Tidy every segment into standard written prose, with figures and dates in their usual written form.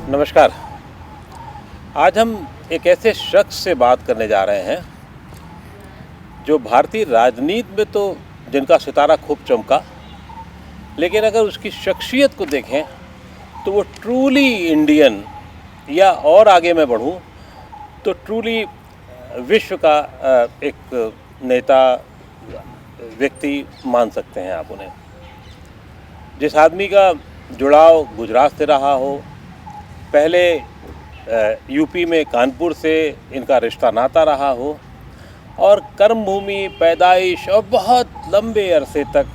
नमस्कार। आज हम एक ऐसे शख्स से बात करने जा रहे हैं जो भारतीय राजनीति में तो जिनका सितारा खूब चमका, लेकिन अगर उसकी शख्सियत को देखें तो वो ट्रूली इंडियन, या और आगे मैं बढ़ूं तो ट्रूली विश्व का एक नेता, व्यक्ति मान सकते हैं आप उन्हें। जिस आदमी का जुड़ाव गुजरात से रहा हो, पहले यूपी में कानपुर से इनका रिश्ता नाता रहा हो, और कर्मभूमि, पैदाइश और बहुत लंबे अरसे तक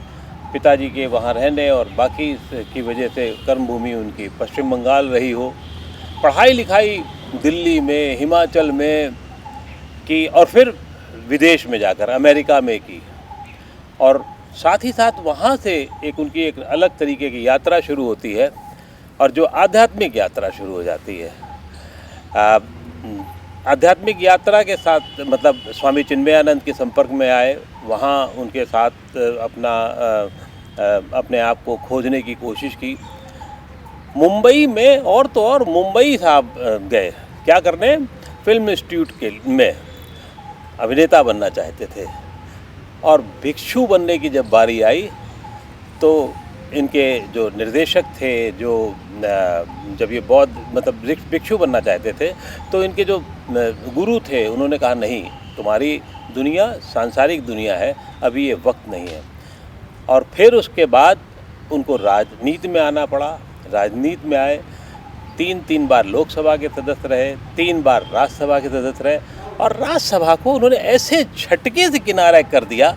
पिताजी के वहाँ रहने और बाकी की वजह से कर्मभूमि उनकी पश्चिम बंगाल रही हो, पढ़ाई लिखाई दिल्ली में, हिमाचल में की, और फिर विदेश में जाकर अमेरिका में की, और साथ ही साथ वहाँ से उनकी एक अलग तरीके की यात्रा शुरू होती है, और जो आध्यात्मिक यात्रा शुरू हो जाती है। आध्यात्मिक यात्रा के साथ मतलब स्वामी चिन्मयानंद के संपर्क में आए, वहाँ उनके साथ अपने आप को खोजने की कोशिश की। मुंबई में और तो और मुंबई साहब गए क्या करने, फिल्म इंस्टीट्यूट में अभिनेता बनना चाहते थे, और भिक्षु बनने की जब बारी आई तो इनके जो निर्देशक थे, जो जब ये बौद्ध मतलब भिक्षु बनना चाहते थे, तो इनके जो गुरु थे उन्होंने कहा नहीं, तुम्हारी दुनिया सांसारिक दुनिया है, अभी ये वक्त नहीं है। और फिर उसके बाद उनको राजनीति में आना पड़ा। राजनीति में आए, 3 बार लोकसभा के सदस्य रहे, 3 बार राज्यसभा के सदस्य रहे, और राज्यसभा को उन्होंने ऐसे झटके से किनारा कर दिया,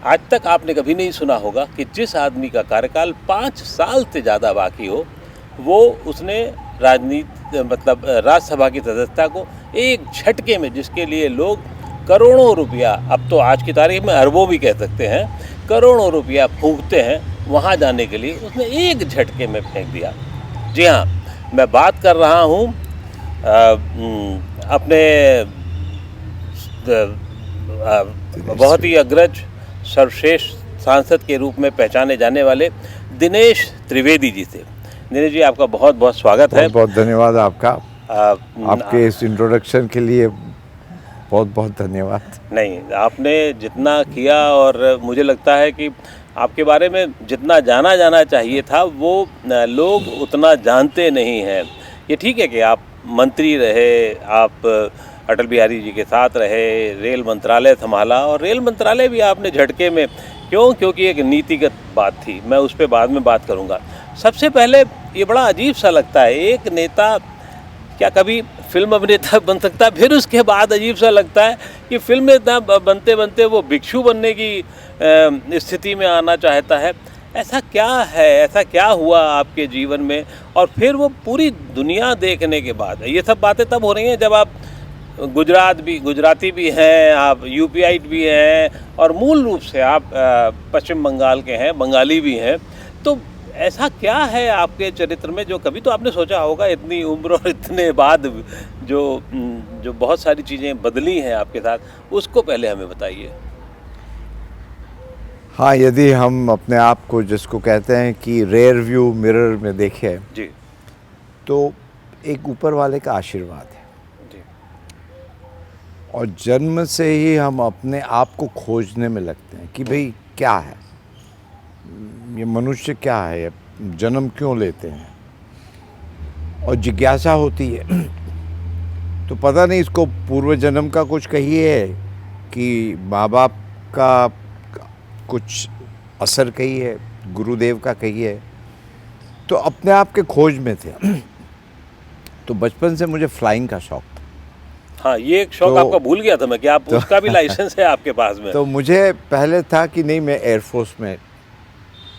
आज तक आपने कभी नहीं सुना होगा कि जिस आदमी का कार्यकाल 5 साल से ज़्यादा बाकी हो, वो उसने राजनीति मतलब राज्यसभा की सदस्यता को एक झटके में, जिसके लिए लोग करोड़ों रुपया, अब तो आज की तारीख में अरबों भी कह सकते हैं, करोड़ों रुपया फूंकते हैं वहाँ जाने के लिए, उसने एक झटके में फेंक दिया। जी हाँ, मैं बात कर रहा हूँ अपने बहुत ही अग्रज सर्वश्रेष्ठ सांसद के रूप में पहचाने जाने वाले दिनेश त्रिवेदी जी से। दिनेश जी, आपका बहुत बहुत स्वागत है। बहुत धन्यवाद आपका, आपके इस इंट्रोडक्शन के लिए बहुत बहुत धन्यवाद। नहीं, आपने जितना किया, और मुझे लगता है कि आपके बारे में जितना जाना जाना चाहिए था वो लोग उतना जानते नहीं हैं। ये ठीक है कि आप मंत्री रहे, आप अटल बिहारी जी के साथ रहे, रेल मंत्रालय संभाला, और रेल मंत्रालय भी आपने झटके में, क्योंकि एक नीतिगत बात थी, मैं उस पर बाद में बात करूंगा। सबसे पहले ये बड़ा अजीब सा लगता है, एक नेता क्या कभी फिल्म अभिनेता बन सकता है? फिर उसके बाद अजीब सा लगता है कि फिल्म नेता बनते बनते वो भिक्षु बनने की स्थिति में आना चाहता है। ऐसा क्या है, ऐसा क्या हुआ आपके जीवन में? और फिर वो पूरी दुनिया देखने के बाद, ये सब बातें तब हो रही हैं जब आप गुजराती भी हैं, आप यूपीआईट भी हैं, और मूल रूप से आप पश्चिम बंगाल के हैं, बंगाली भी हैं। तो ऐसा क्या है आपके चरित्र में जो कभी तो आपने सोचा होगा, इतनी उम्र और इतने बाद जो बहुत सारी चीज़ें बदली हैं आपके साथ, उसको पहले हमें बताइए। हाँ, यदि हम अपने आप को, जिसको कहते हैं कि रेयर व्यू मिरर में देखें जी, तो एक ऊपर वाले का आशीर्वाद है जी, और जन्म से ही हम अपने आप को खोजने में लगते हैं कि भाई क्या है ये मनुष्य, क्या है, जन्म क्यों लेते हैं, और जिज्ञासा होती है। तो पता नहीं इसको पूर्व जन्म का कुछ कहिए कि माँ बाप का कुछ असर कहिए, गुरुदेव का कहिए, तो अपने आप के खोज में थे। तो बचपन से मुझे फ्लाइंग का शौक था। हाँ, ये एक शौक आपका भूल गया था मैं कि आप उसका भी लाइसेंस है आपके पास में। तो मुझे पहले था कि नहीं, मैं एयरफोर्स में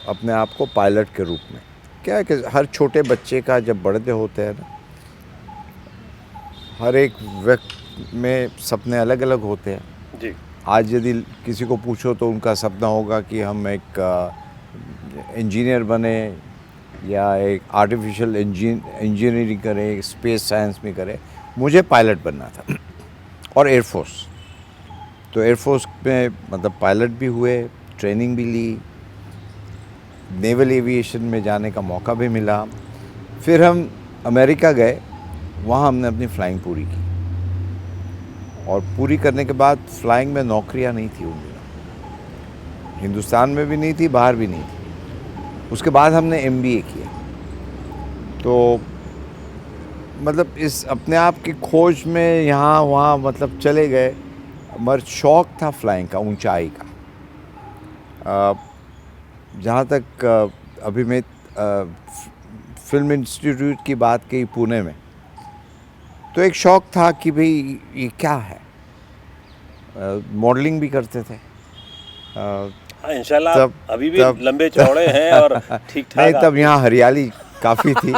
अपने आप को पायलट के रूप में, क्या है कि हर छोटे बच्चे का जब बड़े होते हैं ना, हर एक व्यक्ति में सपने अलग अलग होते हैं। जी, आज यदि किसी को पूछो तो उनका सपना होगा कि हम एक इंजीनियर बने, या एक आर्टिफिशियल इंजीनियरिंग करें, स्पेस साइंस में करें। मुझे पायलट बनना था, और एयरफोर्स। तो एयरफोर्स में मतलब पायलट भी हुए, ट्रेनिंग भी ली, नेवल एविएशन में जाने का मौका भी मिला। फिर हम अमेरिका गए, वहाँ हमने अपनी फ्लाइंग पूरी की, और पूरी करने के बाद फ्लाइंग में नौकरियाँ नहीं थी उन दिनों, हिंदुस्तान में भी नहीं थी, बाहर भी नहीं थी। उसके बाद हमने एमबीए किया। तो मतलब इस अपने आप की खोज में यहाँ वहाँ मतलब चले गए, मगर शौक़ था फ्लाइंग का, ऊंचाई का। जहाँ तक अभी मैं फिल्म इंस्टीट्यूट की बात कही पुणे में, तो एक शौक़ था कि भाई ये क्या है। मॉडलिंग भी करते थे। हाँ, इंशाल्लाह तब अभी भी तब लंबे चौड़े हैं और ठीक नहीं, ठाक तब आपकी। यहाँ हरियाली काफ़ी थी,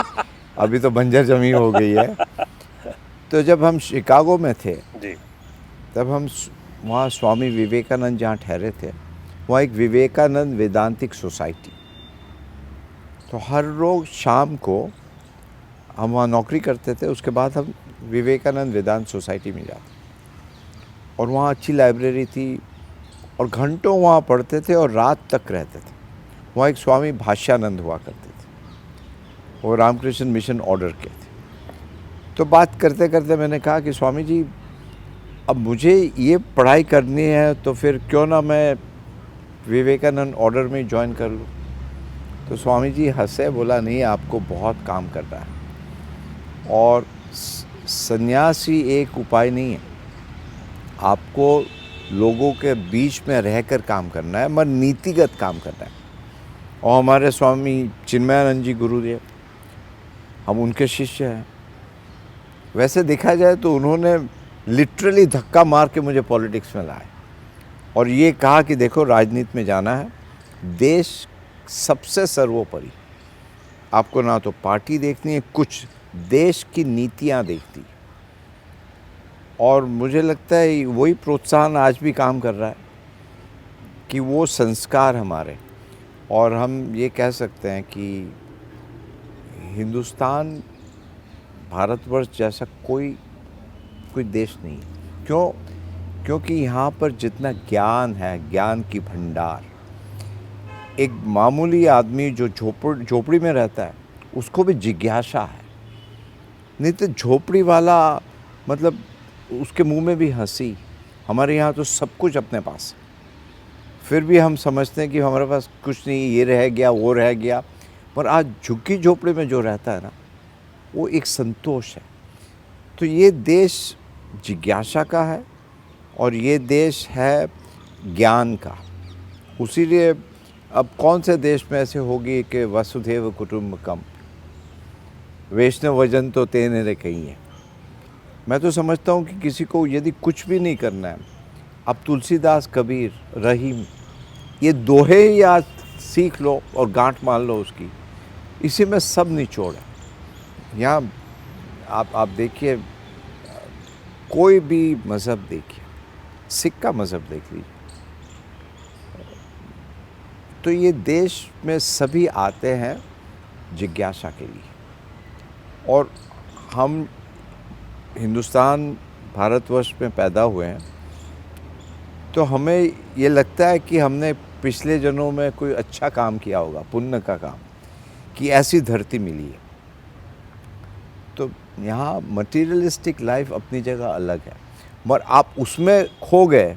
अभी तो बंजर ज़मीन हो गई है। तो जब हम शिकागो में थे, जी। तब हम वहाँ स्वामी विवेकानंद जहाँ ठहरे थे, वहाँ एक विवेकानंद वेदांतिक सोसाइटी। तो हर रोज़ शाम को हम वहाँ नौकरी करते थे, उसके बाद हम विवेकानंद वेदांत सोसाइटी में जाते, और वहाँ अच्छी लाइब्रेरी थी, और घंटों वहाँ पढ़ते थे और रात तक रहते थे। वहाँ एक स्वामी भाष्यानंद हुआ करते थे, वो रामकृष्ण मिशन ऑर्डर के थे। तो बात करते करते मैंने कहा कि स्वामी जी, अब मुझे ये पढ़ाई करनी है, तो फिर क्यों ना मैं विवेकानंद ऑर्डर में ज्वाइन कर लूँ। तो स्वामी जी हंसे, बोला नहीं, आपको बहुत काम करना है, और सन्यासी एक उपाय नहीं है, आपको लोगों के बीच में रहकर काम करना है, मगर नीतिगत काम करना है। और हमारे स्वामी चिन्मयानंद जी गुरुदेव, हम उनके शिष्य हैं। वैसे देखा जाए तो उन्होंने लिटरली धक्का मार के मुझे पॉलिटिक्स में लाया, और ये कहा कि देखो, राजनीति में जाना है, देश सबसे सर्वोपरि, आपको ना तो पार्टी देखनी है, कुछ देश की नीतियाँ देखती। और मुझे लगता है वही प्रोत्साहन आज भी काम कर रहा है, कि वो संस्कार हमारे, और हम ये कह सकते हैं कि हिंदुस्तान, भारतवर्ष जैसा कोई देश नहीं है। क्यों? क्योंकि यहाँ पर जितना ज्ञान है, ज्ञान की भंडार, एक मामूली आदमी जो झोपड़ी में रहता है, उसको भी जिज्ञासा है। नहीं तो झोपड़ी वाला मतलब उसके मुंह में भी हंसी। हमारे यहाँ तो सब कुछ अपने पास है, फिर भी हम समझते हैं कि हमारे पास कुछ नहीं, ये रह गया, वो रह गया। पर आज झुग्गी झोपड़ी में जो रहता है ना, वो एक संतोष है। तो ये देश जिज्ञासा का है, और ये देश है ज्ञान का। उसीलिए अब कौन से देश में ऐसे होगी कि वसुधैव कुटुम्बकम, वैष्णवजन तो तेने रे कहीं है। मैं तो समझता हूँ कि किसी को यदि कुछ भी नहीं करना है, अब तुलसीदास, कबीर, रहीम, ये दोहे याद सीख लो और गांठ मान लो उसकी, इसी में सब निचोड़ है। यहाँ आप देखिए, कोई भी मज़हब देखिए, सिख का मज़हब देख लीजिए, तो ये देश में सभी आते हैं जिज्ञासा के लिए। और हम हिंदुस्तान, भारतवर्ष में पैदा हुए हैं, तो हमें ये लगता है कि हमने पिछले जन्मों में कोई अच्छा काम किया होगा, पुण्य का काम, कि ऐसी धरती मिली है। तो यहाँ मटीरियलिस्टिक लाइफ अपनी जगह अलग है, मगर आप उसमें खो गए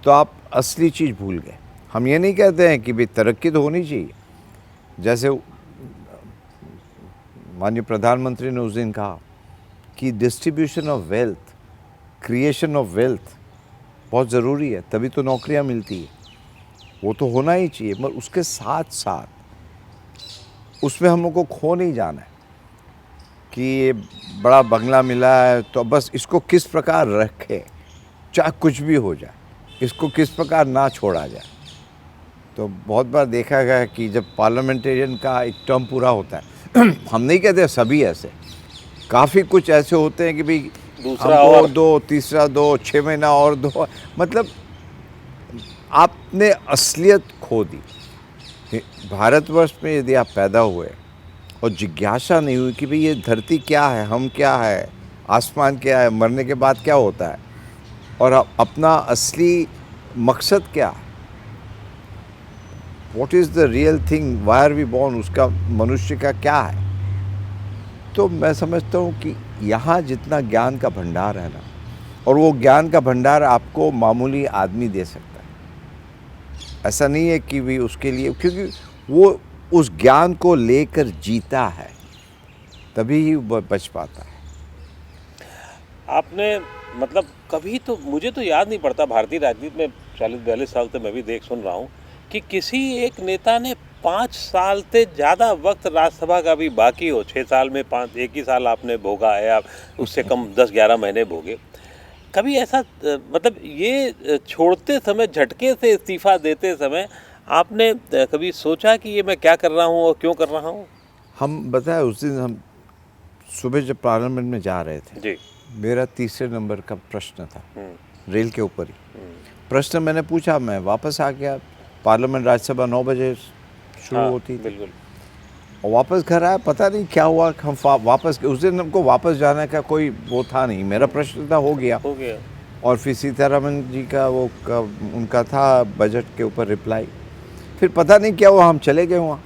तो आप असली चीज़ भूल गए। हम ये नहीं कहते हैं कि भाई तरक्की तो होनी चाहिए, जैसे माननीय प्रधानमंत्री ने उस दिन कहा कि distribution of wealth, creation of wealth बहुत ज़रूरी है, तभी तो नौकरियां मिलती है, वो तो होना ही चाहिए। मगर उसके साथ साथ उसमें हम लोग को खो नहीं जाना है कि ये बड़ा बंगला मिला है तो बस इसको किस प्रकार रखे, चाहे कुछ भी हो जाए, इसको किस प्रकार ना छोड़ा जाए। तो बहुत बार देखा गया है कि जब पार्लियामेंटेरियन का एक टर्म पूरा होता है हम नहीं कहते सभी ऐसे, काफ़ी कुछ ऐसे होते हैं कि भाई दूसरा हमको और दो, तीसरा दो, 6 महीना और दो, मतलब आपने असलियत खो दी। भारतवर्ष में यदि आप पैदा हुए और जिज्ञासा नहीं हुई कि भाई ये धरती क्या है, हम क्या है, आसमान क्या है, मरने के बाद क्या होता है, और अपना असली मकसद क्या है, what is the real thing, why are we born, उसका मनुष्य का क्या है, तो मैं समझता हूँ कि यहाँ जितना ज्ञान का भंडार है ना, और वो ज्ञान का भंडार आपको मामूली आदमी दे सकता है। ऐसा नहीं है कि भी उसके लिए, क्योंकि वो उस ज्ञान को लेकर जीता है, तभी ही वो बच पाता है। आपने मतलब कभी तो, मुझे तो याद नहीं पड़ता भारतीय राजनीति में 40-42 साल से मैं भी देख सुन रहा हूँ कि किसी एक नेता ने 5 साल से ज़्यादा वक्त राज्यसभा का भी बाकी हो, 6 साल में 5, एक ही साल आपने भोगा है, आप उससे कम 10-11 महीने भोगे, कभी ऐसा मतलब ये छोड़ते समय, झटके से इस्तीफा देते समय आपने कभी सोचा कि ये मैं क्या कर रहा हूँ और क्यों कर रहा हूँ? हम बताए उस दिन हम सुबह जब पार्लियामेंट में जा रहे थे, जी। मेरा तीसरे नंबर का प्रश्न था, रेल के ऊपर ही हम्म। प्रश्न मैंने पूछा, मैं वापस आ गया। पार्लियामेंट राज्यसभा 9 बजे शुरू हाँ, होती थी, बिल्कुल। और वापस घर आया, पता नहीं क्या हुआ, हम वापस, उस दिन हमको वापस जाने का कोई वो था नहीं, मेरा प्रश्न था, हो गया। हो गया। और फिर सीतारमन जी का उनका था बजट के ऊपर रिप्लाई, फिर पता नहीं क्या हुआ, हम चले गए वहाँ,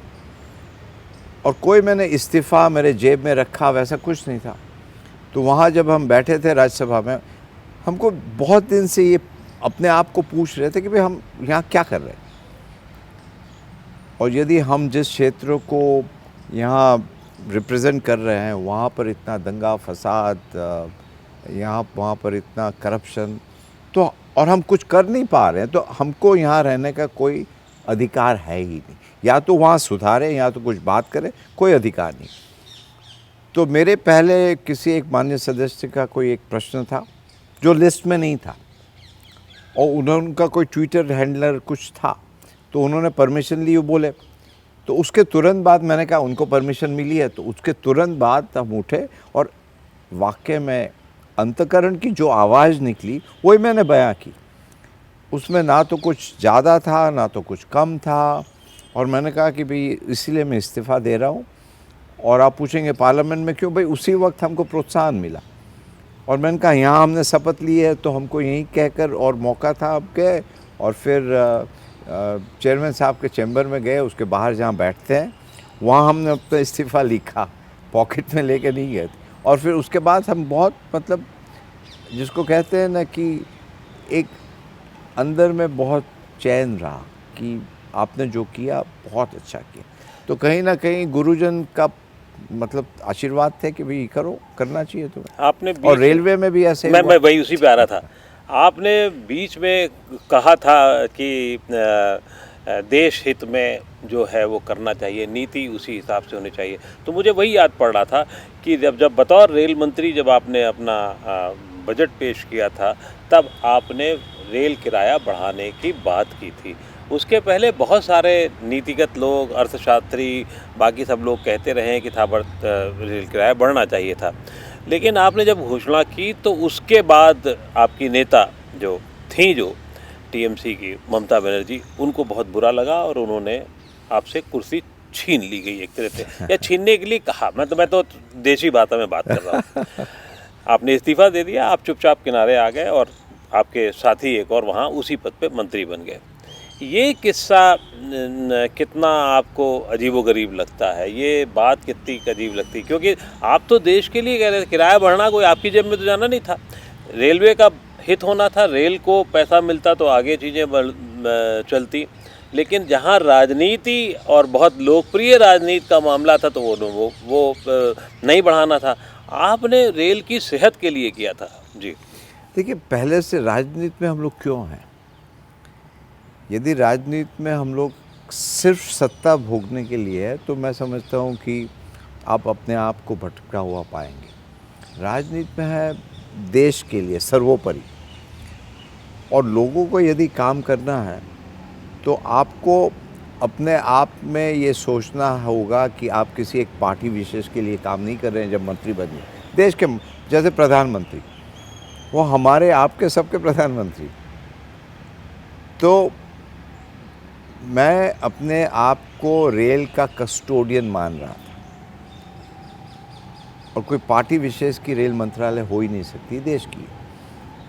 और कोई मैंने इस्तीफ़ा मेरे जेब में रखा वैसा कुछ नहीं था। तो वहाँ जब हम बैठे थे राज्यसभा में, हमको बहुत दिन से ये अपने आप को पूछ रहे थे कि भाई हम यहाँ क्या कर रहे हैं, और यदि हम जिस क्षेत्र को यहाँ रिप्रेजेंट कर रहे हैं वहाँ पर इतना दंगा फसाद, यहाँ वहाँ पर इतना करप्शन, तो और हम कुछ कर नहीं पा रहे हैं, तो हमको यहाँ रहने का कोई अधिकार है ही नहीं। या तो वहाँ सुधारें या तो कुछ बात करें, कोई अधिकार नहीं। तो मेरे पहले किसी एक माननीय सदस्य का कोई एक प्रश्न था जो लिस्ट में नहीं था, और उनका कोई ट्विटर हैंडलर कुछ था, तो उन्होंने परमिशन ली, वो बोले। तो उसके तुरंत बाद मैंने कहा उनको परमिशन मिली है, तो उसके तुरंत बाद हम उठे, और वाकई में अंतःकरण की जो आवाज़ निकली वही मैंने बयां की। उसमें ना तो कुछ ज़्यादा था ना तो कुछ कम था, और मैंने कहा कि भाई इसीलिए मैं इस्तीफ़ा दे रहा हूँ। और आप पूछेंगे पार्लियामेंट में क्यों, भाई उसी वक्त हमको प्रोत्साहन मिला, और मैंने कहा यहाँ हमने शपथ ली है तो हमको यहीं कहकर, और मौका था अब गए, और फिर चेयरमैन साहब के चैम्बर में गए, उसके बाहर जहाँ बैठते हैं वहाँ हमने अपना इस्तीफ़ा लिखा, पॉकेट में लेके नहीं गए थे। और फिर उसके बाद हम बहुत, मतलब जिसको कहते हैं ना कि एक अंदर में बहुत चैन रहा कि आपने जो किया बहुत अच्छा किया। तो कहीं ना कहीं गुरुजन का मतलब आशीर्वाद थे कि भाई करो, करना चाहिए तुम्हें। आपने और रेलवे में भी ऐसे मैं वही उसी पे आ रहा था। आपने बीच में कहा था कि देश हित में जो है वो करना चाहिए, नीति उसी हिसाब से होनी चाहिए। तो मुझे वही याद पड़ रहा था कि जब बतौर रेल मंत्री जब आपने अपना बजट पेश किया था, तब आपने रेल किराया बढ़ाने की बात की थी। उसके पहले बहुत सारे नीतिगत लोग, अर्थशास्त्री, बाकी सब लोग कहते रहे कि रेल किराया बढ़ना चाहिए था। लेकिन आपने जब घोषणा की तो उसके बाद आपकी नेता जो टीएमसी की ममता बनर्जी, उनको बहुत बुरा लगा और उन्होंने आपसे कुर्सी छीन ली गई एक तरह से, या छीनने के लिए कहा। मैं तो देशी भाषा में बात कर रहा हूँ। आपने इस्तीफ़ा दे दिया, आप चुपचाप किनारे आ गए, और आपके साथी एक और वहाँ उसी पद पे मंत्री बन गए। ये किस्सा कितना आपको अजीबोगरीब लगता है, ये बात कितनी अजीब लगती है? क्योंकि आप तो देश के लिए कह रहे थे, किराया बढ़ना कोई आपकी जेब में तो जाना नहीं था, रेलवे का हित होना था, रेल को पैसा मिलता तो आगे चीज़ें चलती। लेकिन जहाँ राजनीति और बहुत लोकप्रिय राजनीति का मामला था तो वो नहीं बढ़ाना था। आपने रेल की सेहत के लिए किया था। जी देखिए, पहले से राजनीति में हम लोग क्यों हैं? यदि राजनीति में हम लोग सिर्फ सत्ता भोगने के लिए है तो मैं समझता हूँ कि आप अपने आप को भटका हुआ पाएंगे। राजनीति में है देश के लिए सर्वोपरि, और लोगों को यदि काम करना है तो आपको अपने आप में ये सोचना होगा कि आप किसी एक पार्टी विशेष के लिए काम नहीं कर रहे हैं। जब मंत्री बनिए, देश के जैसे प्रधानमंत्री, वो हमारे आपके सबके प्रधानमंत्री। तो मैं अपने आप को रेल का कस्टोडियन मान रहा था, और कोई पार्टी विशेष की रेल मंत्रालय हो ही नहीं सकती देश की।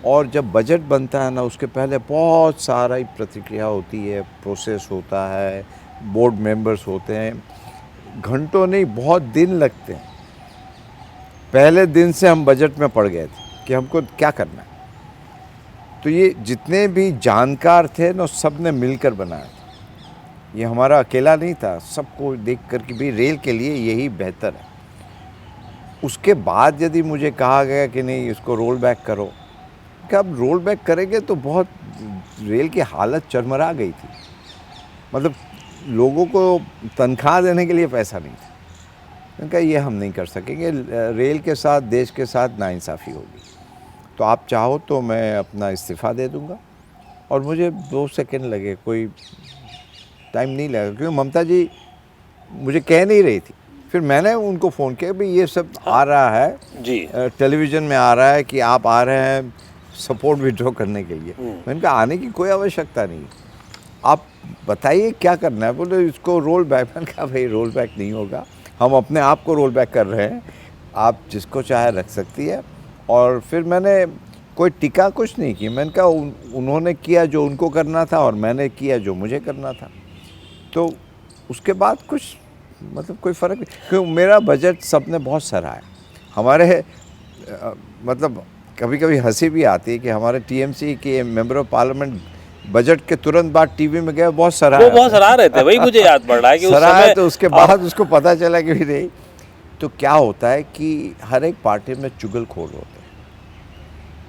और जब बजट बनता है ना, उसके पहले बहुत सारा ही प्रतिक्रिया होती है, प्रोसेस होता है, बोर्ड मेंबर्स होते हैं, घंटों नहीं बहुत दिन लगते हैं। पहले दिन से हम बजट में पड़ गए थे कि हमको क्या करना है। तो ये जितने भी जानकार थे ना सब ने मिलकर बनाया था, ये हमारा अकेला नहीं था, सबको देख कर कि भाई रेल के लिए यही बेहतर है। उसके बाद यदि मुझे कहा गया कि नहीं इसको रोल बैक करो, कि अब रोल बैक करेंगे तो बहुत रेल की हालत चरमरा गई थी, मतलब लोगों को तनख्वाह देने के लिए पैसा नहीं था। मैंने कहा ये हम नहीं कर सकेंगे, रेल के साथ देश के साथ नाइंसाफ़ी होगी, तो आप चाहो तो मैं अपना इस्तीफ़ा दे दूंगा। और मुझे 2 सेकंड लगे, कोई टाइम नहीं लगा, क्योंकि ममता जी मुझे कह नहीं रही थी। फिर मैंने उनको फ़ोन किया भाई ये सब आ रहा है जी, टेलीविज़न में आ रहा है कि आप आ रहे हैं सपोर्ट विड्रॉ करने के लिए। मैंने कहा आने की कोई आवश्यकता नहीं, आप बताइए क्या करना है। बोले इसको रोल बैक। मैंने कहा भाई रोल बैक नहीं होगा, हम अपने आप को रोल बैक कर रहे हैं, आप जिसको चाहे रख सकती है। और फिर मैंने कोई टिका कुछ नहीं की, मैंने कहा उन्होंने किया जो उनको करना था और मैंने किया जो मुझे करना था। तो उसके बाद कुछ मतलब कोई फ़र्क नहीं, क्योंकि मेरा बजट सबने बहुत सराहा है। हमारे मतलब कभी कभी हंसी भी आती है कि हमारे टीएमसी के मेंबर ऑफ पार्लियामेंट बजट के तुरंत बाद टीवी में गए, बहुत सराहा, वो बहुत सराह रहे थे, वही मुझे याद पड़ रहा है कि उस सराहा। समय तो उसके बाद उसको पता चला कि भी नहीं। तो क्या होता है कि हर एक पार्टी में चुगलखोर होते हैं,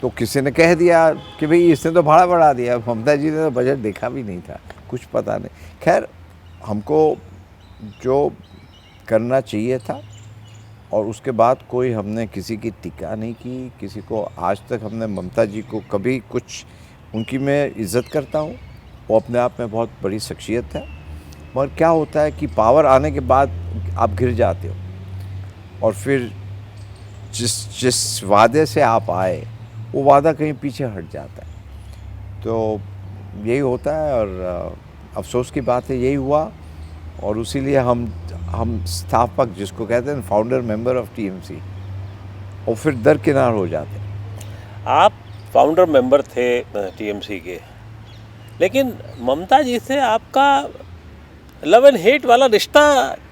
तो किसी ने कह दिया कि भाई इसने तो भाड़ा बढ़ा दिया, ममता जी ने तो बजट देखा भी नहीं था, कुछ पता नहीं। खैर हमको जो करना चाहिए था, और उसके बाद कोई हमने किसी की टीका नहीं की, किसी को आज तक हमने ममता जी को कभी कुछ, उनकी मैं इज़्ज़त करता हूँ, वो अपने आप में बहुत बड़ी शख्सियत है। मगर क्या होता है कि पावर आने के बाद आप गिर जाते हो, और फिर जिस वादे से आप आए वो वादा कहीं पीछे हट जाता है। तो यही होता है, और अफसोस की बात है यही हुआ। और उसीलिए हम स्थापक जिसको कहते हैं फाउंडर मेंबर ऑफ टीएमसी, और फिर दरकिनार हो जाते हैं। आप फाउंडर मेंबर थे टीएमसी के, लेकिन ममता जी से आपका लव एंड हेट वाला रिश्ता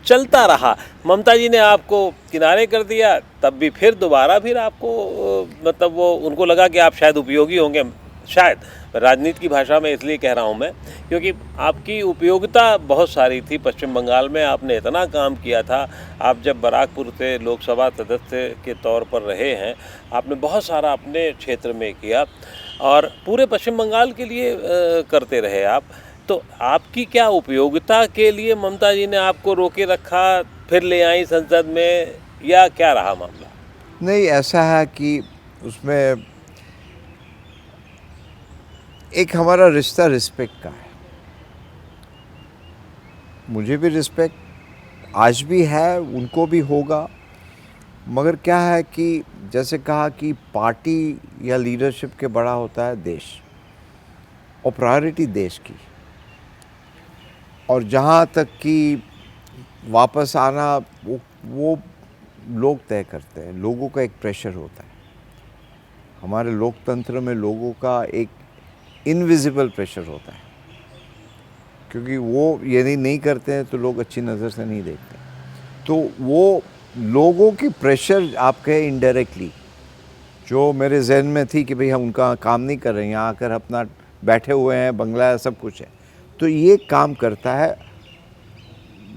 चलता रहा। ममता जी ने आपको किनारे कर दिया, तब भी फिर दोबारा फिर आपको मतलब वो उनको लगा कि आप शायद उपयोगी होंगे, शायद राजनीति की भाषा में इसलिए कह रहा हूँ मैं, क्योंकि आपकी उपयोगिता बहुत सारी थी। पश्चिम बंगाल में आपने इतना काम किया था, आप जब बराकपुर से लोकसभा सदस्य के तौर पर रहे हैं, आपने बहुत सारा अपने क्षेत्र में किया और पूरे पश्चिम बंगाल के लिए करते रहे आप। तो आपकी क्या उपयोगिता के लिए ममता जी ने आपको रोके रखा, फिर ले आई संसद में, या क्या रहा मामला? नहीं, ऐसा है कि उसमें एक हमारा रिश्ता रिस्पेक्ट का है। मुझे भी रिस्पेक्ट आज भी है, उनको भी होगा। मगर क्या है कि जैसे कहा कि पार्टी या लीडरशिप के बड़ा होता है देश, और प्रायोरिटी देश की। और जहाँ तक कि वापस आना वो लोग तय करते हैं, लोगों का एक प्रेशर होता है। हमारे लोकतंत्र में लोगों का एक इनविजिबल प्रेशर होता है, क्योंकि वो यदि नहीं करते हैं तो लोग अच्छी नज़र से नहीं देखते। तो वो लोगों की प्रेशर आप कहे इनडायरेक्टली, जो मेरे जहन में थी कि भाई हम उनका काम नहीं कर रहे हैं, यहाँ आकर अपना बैठे हुए हैं, बंगला है, सब कुछ है, तो ये काम करता है।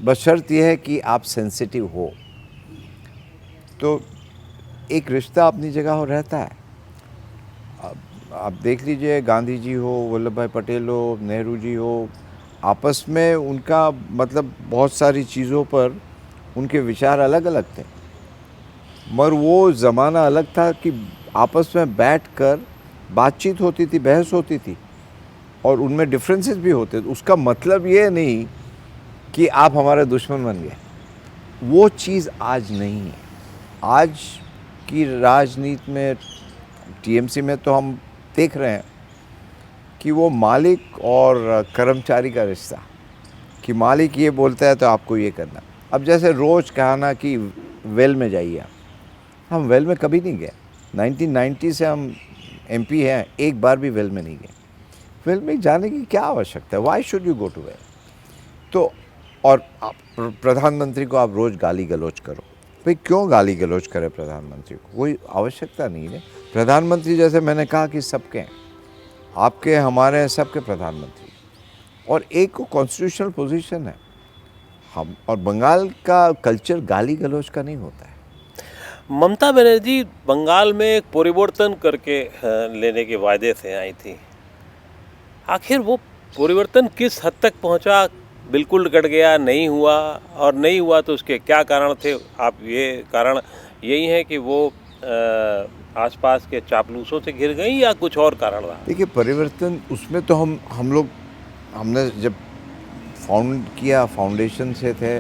बशर्त यह है कि आप सेंसिटिव हो, तो एक रिश्ता अपनी जगह रहता है। आप देख लीजिए, गांधी जी हो, वल्लभ भाई पटेल हो, नेहरू जी हो, आपस में उनका मतलब बहुत सारी चीज़ों पर उनके विचार अलग अलग थे, मगर वो ज़माना अलग था कि आपस में बैठकर बातचीत होती थी, बहस होती थी, और उनमें डिफरेंसेस भी होते थे। उसका मतलब ये नहीं कि आप हमारे दुश्मन बन गए, वो चीज़ आज नहीं है। आज की राजनीति में, टीएमसी में तो हम देख रहे हैं कि वो मालिक और कर्मचारी का रिश्ता, कि मालिक ये बोलता है तो आपको ये करना। अब जैसे रोज़ कहा ना कि वेल में जाइए आप, हम वेल में कभी नहीं गए। 1990 से हम एमपी हैं, एक बार भी वेल में नहीं गए। वेल में जाने की क्या आवश्यकता है? Why should you go to well? तो और प्रधानमंत्री को आप रोज़ गाली गलौज करो, भाई क्यों गाली गलौज करे प्रधानमंत्री को, कोई आवश्यकता नहीं है। प्रधानमंत्री जैसे मैंने कहा कि सबके हैं, आपके हमारे हैं, सबके प्रधानमंत्री, और एक को कॉन्स्टिट्यूशनल पोजीशन है। हम और बंगाल का कल्चर गाली गलौज का नहीं होता है। ममता बनर्जी बंगाल में एक परिवर्तन करके लेने के वायदे से आई थी। आखिर वो परिवर्तन किस हद तक पहुंचा? बिल्कुल कट गया, नहीं हुआ, और नहीं हुआ तो उसके क्या कारण थे? आप ये कारण यही है कि वो आसपास के चापलूसों से घिर गई या कुछ और कारण रहा? देखिए, परिवर्तन उसमें तो हम लोग हमने जब फाउंड किया फाउंडेशन से थे,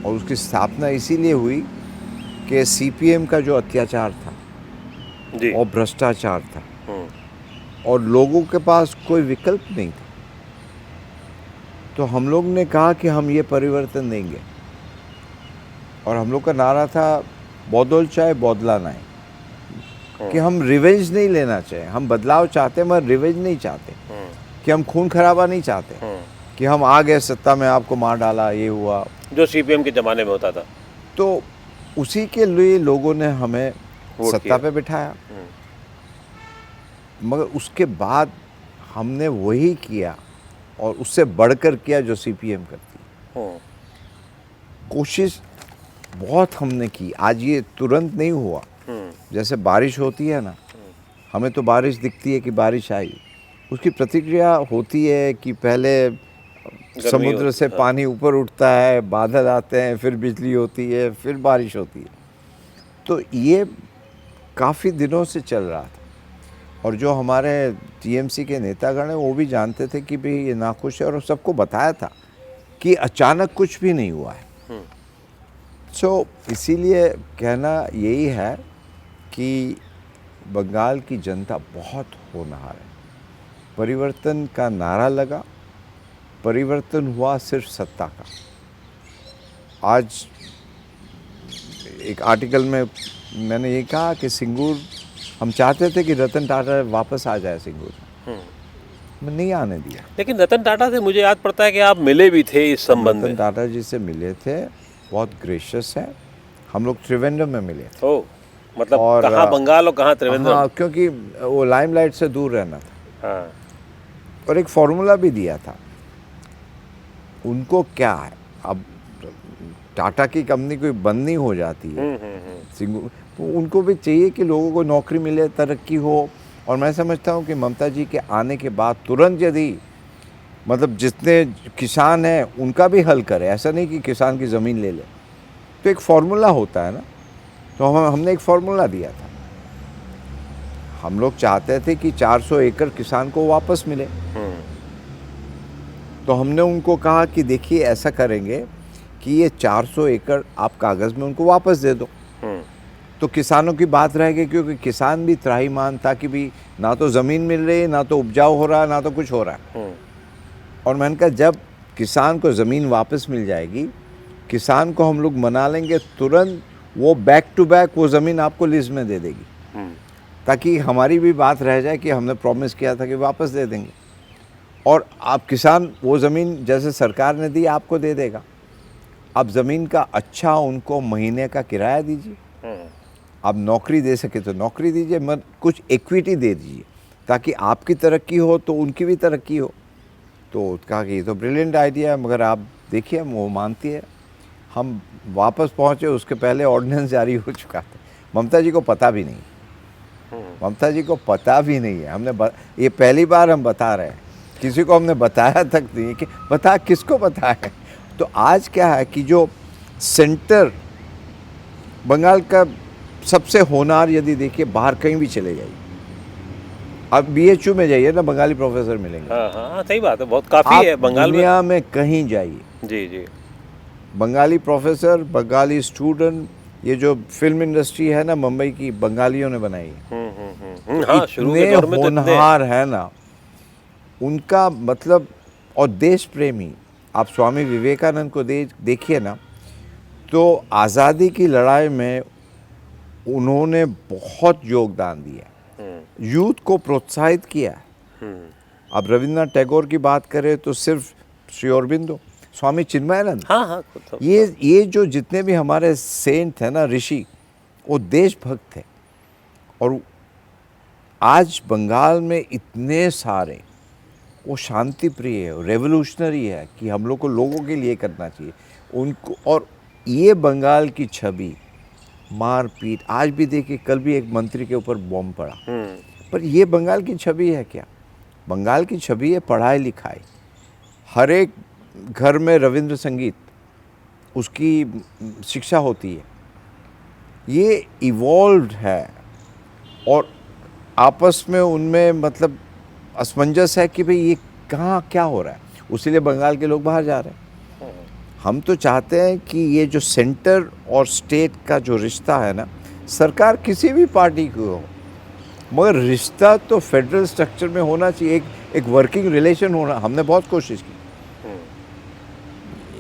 और उसकी स्थापना इसीलिए हुई कि सीपीएम का जो अत्याचार था जी। और भ्रष्टाचार था, और लोगों के पास कोई विकल्प नहीं था, तो हम लोग ने कहा कि हम ये परिवर्तन देंगे। और हम लोग का नारा था बदल चाहे बदला नहीं, कि हम रिवेंज नहीं लेना चाहे, हम बदलाव चाहते हैं मगर रिवेंज नहीं चाहते, कि हम खून खराबा नहीं चाहते, कि हम आ गए सत्ता में, आपको मार डाला, ये हुआ, जो सीपीएम के ज़माने में होता था। तो उसी के लिए लोगों ने हमें वोट सत्ता किया। पे बिठाया। मगर उसके बाद हमने वही किया, और उससे बढ़कर किया जो सीपीएम करती है। कोशिश बहुत हमने की। आज ये तुरंत नहीं हुआ। जैसे बारिश होती है ना, हमें तो बारिश दिखती है कि बारिश आई, उसकी प्रतिक्रिया होती है कि पहले समुद्र से पानी ऊपर उठता है, बादल आते हैं, फिर बिजली होती है, फिर बारिश होती है। तो ये काफ़ी दिनों से चल रहा था, और जो हमारे टीएमसी के नेतागण हैं वो भी जानते थे कि भाई ये नाखुश है, और सबको बताया था कि अचानक कुछ भी नहीं हुआ है। सो इसीलिए कहना यही है कि बंगाल की जनता बहुत होनहार है। परिवर्तन का नारा लगा, परिवर्तन हुआ सिर्फ सत्ता का। आज एक आर्टिकल में मैंने ये कहा कि सिंगूर, हम चाहते थे कि रतन टाटा वापस आ जाए सिंगूर, मैं नहीं आने दिया। लेकिन रतन टाटा से मुझे याद पड़ता है कि आप मिले भी थे इस संबंध में। रतन टाटा जी से मिले थे, बहुत ग्रेशियस है। हम लोग त्रिवेंद्रम में मिले थे। ओ, मतलब और कहाँ बंगाल और कहाँ त्रिवेंद्रम? हाँ, क्योंकि वो लाइमलाइट से दूर रहना था। हाँ। और एक फॉर्मूला भी दिया था उनको। क्या है, अब टाटा की कंपनी कोई बंद नहीं हो जाती है, सिंगूर, तो उनको भी चाहिए कि लोगों को नौकरी मिले, तरक्की हो। और मैं समझता हूँ कि ममता जी के आने के बाद तुरंत यदि मतलब जितने किसान हैं उनका भी हल करे, ऐसा नहीं कि किसान की ज़मीन ले ले, तो एक फार्मूला होता है ना, तो हमने एक फार्मूला दिया था। हम लोग चाहते थे कि 400 एकड़ किसान को वापस मिले, तो हमने उनको कहा कि देखिए ऐसा करेंगे कि ये 400 एकड़ आप कागज़ में उनको वापस दे दो। तो किसानों की बात रह गई, क्योंकि किसान भी त्राहीमाम था कि भी ना तो ज़मीन मिल रही, ना तो उपजाऊ हो रहा, ना तो कुछ हो रहा है। और मैंने कहा जब किसान को ज़मीन वापस मिल जाएगी, किसान को हम लोग मना लेंगे, तुरंत वो बैक टू बैक वो ज़मीन आपको लीज में दे देगी, ताकि हमारी भी बात रह जाए कि हमने प्रॉमिस किया था कि वापस दे देंगे। और आप किसान वो ज़मीन जैसे सरकार ने दी आपको दे देगा। आप ज़मीन का अच्छा उनको महीने का किराया दीजिए, आप नौकरी दे सके तो नौकरी दीजिए, मगर कुछ इक्विटी दे दीजिए ताकि आपकी तरक्की हो तो उनकी भी तरक्की हो। तो कहा कि ये तो ब्रिलियंट आइडिया है, मगर आप देखिए वो मानती है। हम वापस पहुँचे, उसके पहले ऑर्डिनेंस जारी हो चुका था। ममता जी को पता भी नहीं, ममता जी को पता भी नहीं है। हमने ये पहली बार हम बता रहे हैं, किसी को हमने बताया तक नहीं कि बता, किसको पता है। तो आज क्या है कि जो सेंटर बंगाल का सबसे होनहार, यदि देखिए बाहर कहीं भी चले जाइए, अब बीएचयू में जाइए ना, बंगाली प्रोफेसर मिलेंगे। हाँ, सही बात है, बहुत काफ़ी है बंगाल में। दुनिया में कहीं जाइए, जी जी, बंगाली प्रोफेसर, बंगाली स्टूडेंट। ये जो फिल्म इंडस्ट्री है ना मुंबई की, बंगालियों ने बनाई है। हाँ, शुरू के इतने दौर में तो इतने होनहार है ना उनका, मतलब, और देश प्रेमी। आप स्वामी विवेकानंद को देखिए ना, तो आज़ादी की लड़ाई में उन्होंने बहुत योगदान दिया, यूथ को प्रोत्साहित किया। अब रविन्द्रनाथ टैगोर की बात करें तो सिर्फ श्री अरबिंदो, स्वामी चिन्मयानंद, हाँ हाँ खुद तो। ये जो जितने भी हमारे सेंट थे ना, ऋषि, वो देशभक्त थे। और आज बंगाल में इतने सारे, वो शांति प्रिय है, रेवोल्यूशनरी है कि हम लोग को लोगों के लिए करना चाहिए उनको। और ये बंगाल की छवि, मारपीट, आज भी देखिए, कल भी एक मंत्री के ऊपर बॉम्ब पड़ा, पर ये बंगाल की छवि है क्या? बंगाल की छवि है पढ़ाई लिखाई, हर एक घर में रविंद्र संगीत, उसकी शिक्षा होती है, ये इवॉल्व्ड है। और आपस में उनमें मतलब असमंजस है कि भाई ये कहाँ क्या हो रहा है, उसीलिए बंगाल के लोग बाहर जा रहे हैं। हम तो चाहते हैं कि ये जो सेंटर और स्टेट का जो रिश्ता है ना, सरकार किसी भी पार्टी की हो, मगर रिश्ता तो फेडरल स्ट्रक्चर में होना चाहिए, एक वर्किंग रिलेशन होना। हमने बहुत कोशिश की,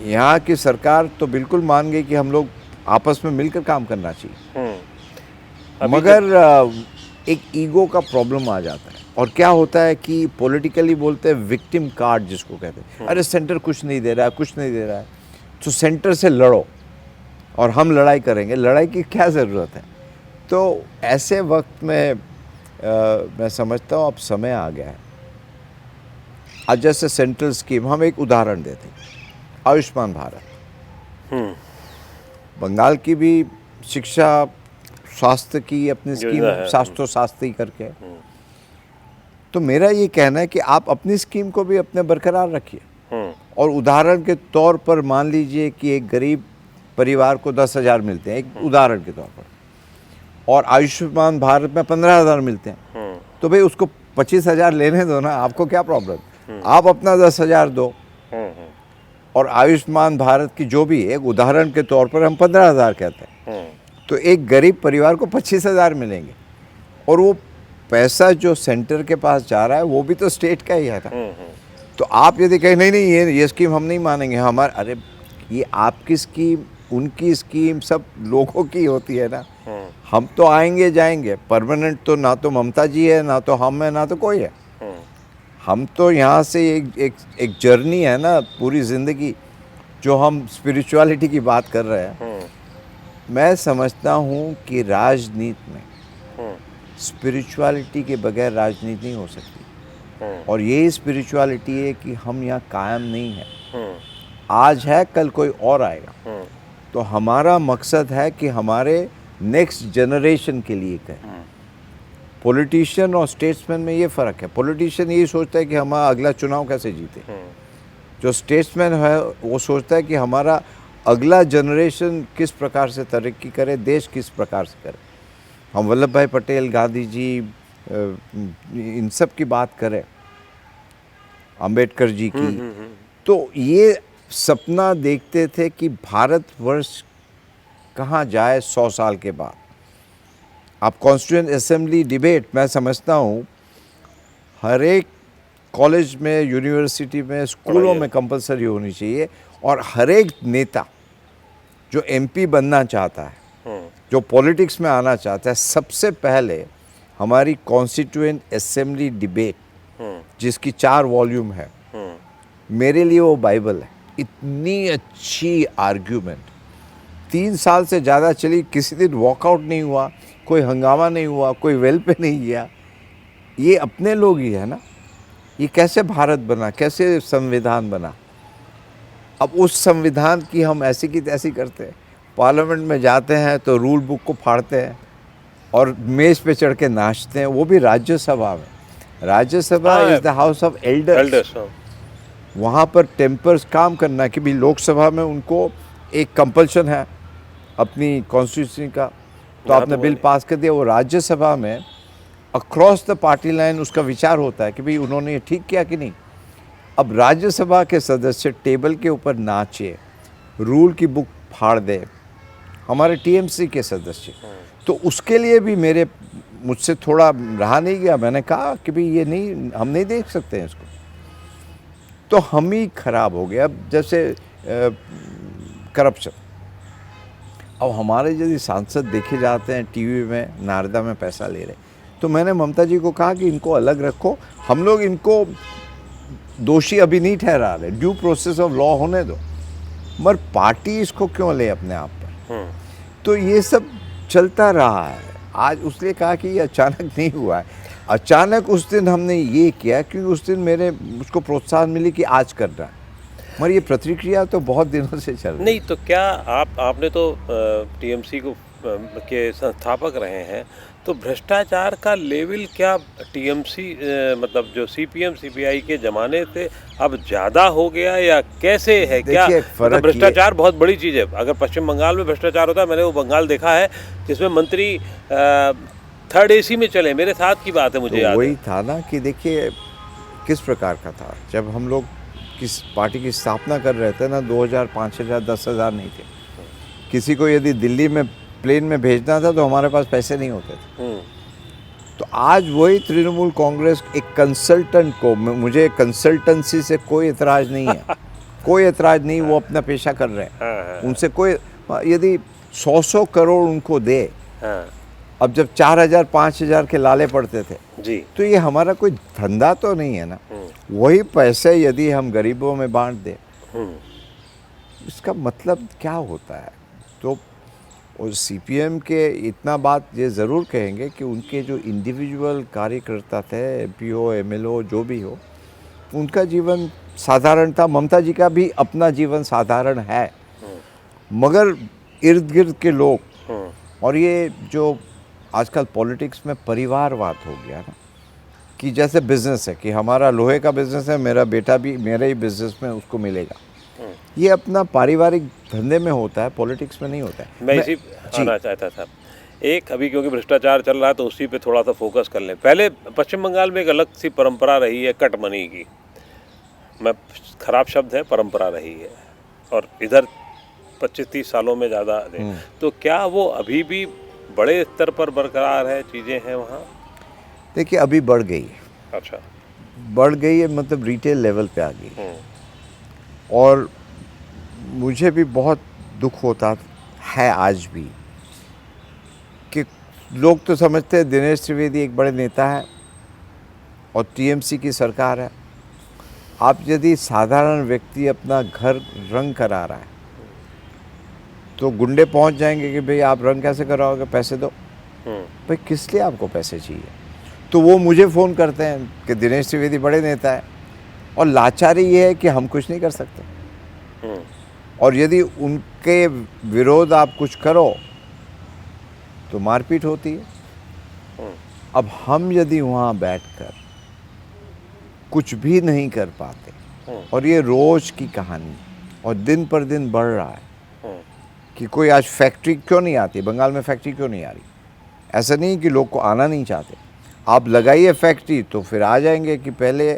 यहाँ की सरकार तो बिल्कुल मान गई कि हम लोग आपस में मिलकर काम करना चाहिए, मगर एक ईगो का प्रॉब्लम आ जाता है। और क्या होता है कि पॉलिटिकली बोलते हैं विक्टिम कार्ड जिसको कहते हैं, अरे सेंटर कुछ नहीं दे रहा है, कुछ नहीं दे रहा है, तो सेंटर से लड़ो और हम लड़ाई करेंगे। लड़ाई की क्या ज़रूरत है? तो ऐसे वक्त में मैं समझता हूँ अब समय आ गया है। आज जैसे सेंट्रल स्कीम, हम एक उदाहरण देते हैं, आयुष्मान भारत, बंगाल की भी शिक्षा स्वास्थ्य की अपनी स्कीम, स्वास्थ्य शास्त्री करके। तो मेरा ये कहना है कि आप अपनी स्कीम को भी अपने बरकरार रखिए। और उदाहरण के तौर पर मान लीजिए कि एक गरीब परिवार को 10,000 मिलते हैं, एक उदाहरण के तौर पर, और आयुष्मान भारत में 15,000 मिलते हैं, तो भाई उसको 25,000 लेने दो ना, आपको क्या प्रॉब्लम? आप अपना 10,000 दो, और आयुष्मान भारत की जो भी, एक उदाहरण के तौर पर हम 15,000 कहते हैं, तो एक गरीब परिवार को 25,000 मिलेंगे। और वो पैसा जो सेंटर के पास जा रहा है वो भी तो स्टेट का ही है ना। तो आप यदि कहें नहीं नहीं ये स्कीम हम नहीं मानेंगे, हमारे, अरे ये आपकी स्कीम, उनकी स्कीम, सब लोगों की होती है ना। हम तो आएंगे जाएंगे, परमानेंट तो ना तो ममता जी है, ना तो हम है, ना तो कोई है। हम तो यहाँ से एक जर्नी है ना पूरी ज़िंदगी, जो हम स्पिरिचुअलिटी की बात कर रहे हैं। मैं समझता हूँ कि राजनीति में स्पिरिचुअलिटी के बगैर राजनीति नहीं हो सकती। और यही स्पिरिचुअलिटी है कि हम यहाँ कायम नहीं है, आज है कल कोई और आएगा। तो हमारा मकसद है कि हमारे नेक्स्ट जनरेशन के लिए करें। पॉलिटिशियन और स्टेट्समैन में ये फ़र्क है। पॉलिटिशियन यही सोचता है कि हमारा अगला चुनाव कैसे जीते, जो स्टेट्समैन है वो सोचता है कि हमारा अगला जनरेशन किस प्रकार से तरक्की करे, देश किस प्रकार से करे। हम वल्लभ भाई पटेल, गांधी जी, इन सब की बात करें, अंबेडकर जी की, तो ये सपना देखते थे कि भारतवर्ष कहाँ जाए 100 साल के बाद। आप कॉन्स्टिट्यूएंट असेंबली डिबेट, मैं समझता हूँ हर एक कॉलेज में, यूनिवर्सिटी में, स्कूलों में कंपलसरी होनी चाहिए। और हर एक नेता जो एमपी बनना चाहता है, जो पॉलिटिक्स में आना चाहता है, सबसे पहले हमारी कॉन्स्टिट्यूएंट असेंबली डिबेट, जिसकी 4 वॉल्यूम है, मेरे लिए वो बाइबल है। इतनी अच्छी आर्ग्यूमेंट, 3 साल से ज़्यादा चली, किसी दिन वॉकआउट नहीं हुआ, कोई हंगामा नहीं हुआ, कोई वेल पे नहीं गया। ये अपने लोग ही है ना। ये कैसे भारत बना, कैसे संविधान बना। अब उस संविधान की हम ऐसी की तैसी करते हैं, पार्लियामेंट में जाते हैं तो रूल बुक को फाड़ते हैं और मेज पे चढ़ के नाचते हैं, वो भी राज्यसभा में। Rajya Sabha is the house of elders. वहाँ पर टेम्पर्स काम करना, कि भी लोकसभा में उनको एक कंपल्शन है अपनी कॉन्स्टिट्यूशन का, तो आपने बिल पास कर दिया। वो राज्यसभा में अक्रॉस द पार्टी लाइन उसका विचार होता है कि भाई उन्होंने ये ठीक किया कि नहीं। अब राज्यसभा के सदस्य टेबल के ऊपर नाचे, रूल की बुक फाड़ दे, हमारे टीएमसी के सदस्य, तो उसके लिए भी मुझसे थोड़ा रहा नहीं गया। मैंने कहा कि भाई ये नहीं, हम नहीं देख सकते हैं इसको। तो हम ही खराब हो गए। अब जैसे करप्शन, अब हमारे यदि सांसद देखे जाते हैं टीवी में, नारदा में पैसा ले रहे, तो मैंने ममता जी को कहा कि इनको अलग रखो, हम लोग इनको दोषी अभी नहीं ठहरा रहे, ड्यू प्रोसेस ऑफ लॉ होने दो, मगर पार्टी इसको क्यों ले अपने आप पर? तो ये सब चलता रहा है। आज उसने कहा कि ये अचानक नहीं हुआ है, अचानक उस दिन हमने ये किया क्योंकि उस दिन मेरे उसको प्रोत्साहन मिली कि आज करना है, मगर ये प्रतिक्रिया तो बहुत दिनों से चल रही। नहीं तो क्या आपने तो टीएमसी को के संस्थापक रहे हैं, तो भ्रष्टाचार का लेवल क्या टीएमसी मतलब जो सीपीएम सीपीआई के ज़माने से अब ज़्यादा हो गया या कैसे है? क्या देखिए, फर्क मतलब भ्रष्टाचार बहुत बड़ी चीज़ है। अगर पश्चिम बंगाल में भ्रष्टाचार होता है, मैंने वो बंगाल देखा है जिसमें मंत्री थर्ड एसी में चले, मेरे साथ की बात है, मुझे तो याद वही है। था ना कि देखिए किस प्रकार का था, जब हम लोग किस पार्टी की स्थापना कर रहे थे ना, 2000 5000 10,000 नहीं थे। किसी को यदि दिल्ली में प्लेन में भेजना था तो हमारे पास पैसे नहीं होते थे। तो आज वही तृणमूल कांग्रेस एक कंसल्टेंट को, मुझे कंसल्टेंसी से कोई एतराज़ नहीं है, कोई एतराज़ नहीं, वो अपना पेशा कर रहे हैं, उनसे कोई, यदि 100 करोड़ उनको दे, अब जब 4000 5000 के लाले पड़ते थे जी, तो ये हमारा कोई धंधा तो नहीं है ना। वही पैसे यदि हम गरीबों में बांट दें, इसका मतलब क्या होता है? तो और सीपीएम के इतना बात ये ज़रूर कहेंगे कि उनके जो इंडिविजुअल कार्यकर्ता थे, एमपीओ एमएलओ जो भी हो, उनका जीवन साधारण था। ममता जी का भी अपना जीवन साधारण है, मगर इर्द गिर्द के लोग, और ये जो आजकल पॉलिटिक्स में परिवारवाद हो गया ना, कि जैसे बिजनेस है कि हमारा लोहे का बिजनेस है, मेरा बेटा भी मेरे ही बिजनेस में उसको मिलेगा, ये अपना पारिवारिक धंधे में होता है, पॉलिटिक्स में नहीं होता है। मैं इसी आना चाहता था। एक अभी क्योंकि भ्रष्टाचार चल रहा है तो उसी पे थोड़ा सा फोकस कर लें। पहले पश्चिम बंगाल में एक अलग सी परंपरा रही है कट मनी की, मैं खराब शब्द है, परंपरा रही है, और इधर 25-30 सालों में ज़्यादा है। तो क्या वो अभी भी बड़े स्तर पर बरकरार है, चीज़ें हैं वहाँ? देखिए अभी बढ़ गई है, अच्छा, बढ़ गई है, मतलब रिटेल लेवल पे आ गई। और मुझे भी बहुत दुख होता है आज भी कि लोग तो समझते हैं दिनेश त्रिवेदी एक बड़े नेता है और टीएमसी की सरकार है। आप यदि साधारण व्यक्ति अपना घर रंग करा रहा है तो गुंडे पहुंच जाएंगे कि भाई आप रंग कैसे कराओगे, पैसे दो। भाई किस लिए आपको पैसे चाहिए? तो वो मुझे फ़ोन करते हैं कि दिनेश त्रिवेदी बड़े नेता है, और लाचारी ये है कि हम कुछ नहीं कर सकते, और यदि उनके विरोध आप कुछ करो तो मारपीट होती है। अब हम यदि वहाँ बैठकर कुछ भी नहीं कर पाते, और ये रोज़ की कहानी और दिन पर दिन बढ़ रहा है कि कोई आज फैक्ट्री क्यों नहीं आती, बंगाल में फैक्ट्री क्यों नहीं आ रही? ऐसा नहीं कि लोग को आना नहीं चाहते, आप लगाइए फैक्ट्री तो फिर आ जाएंगे कि पहले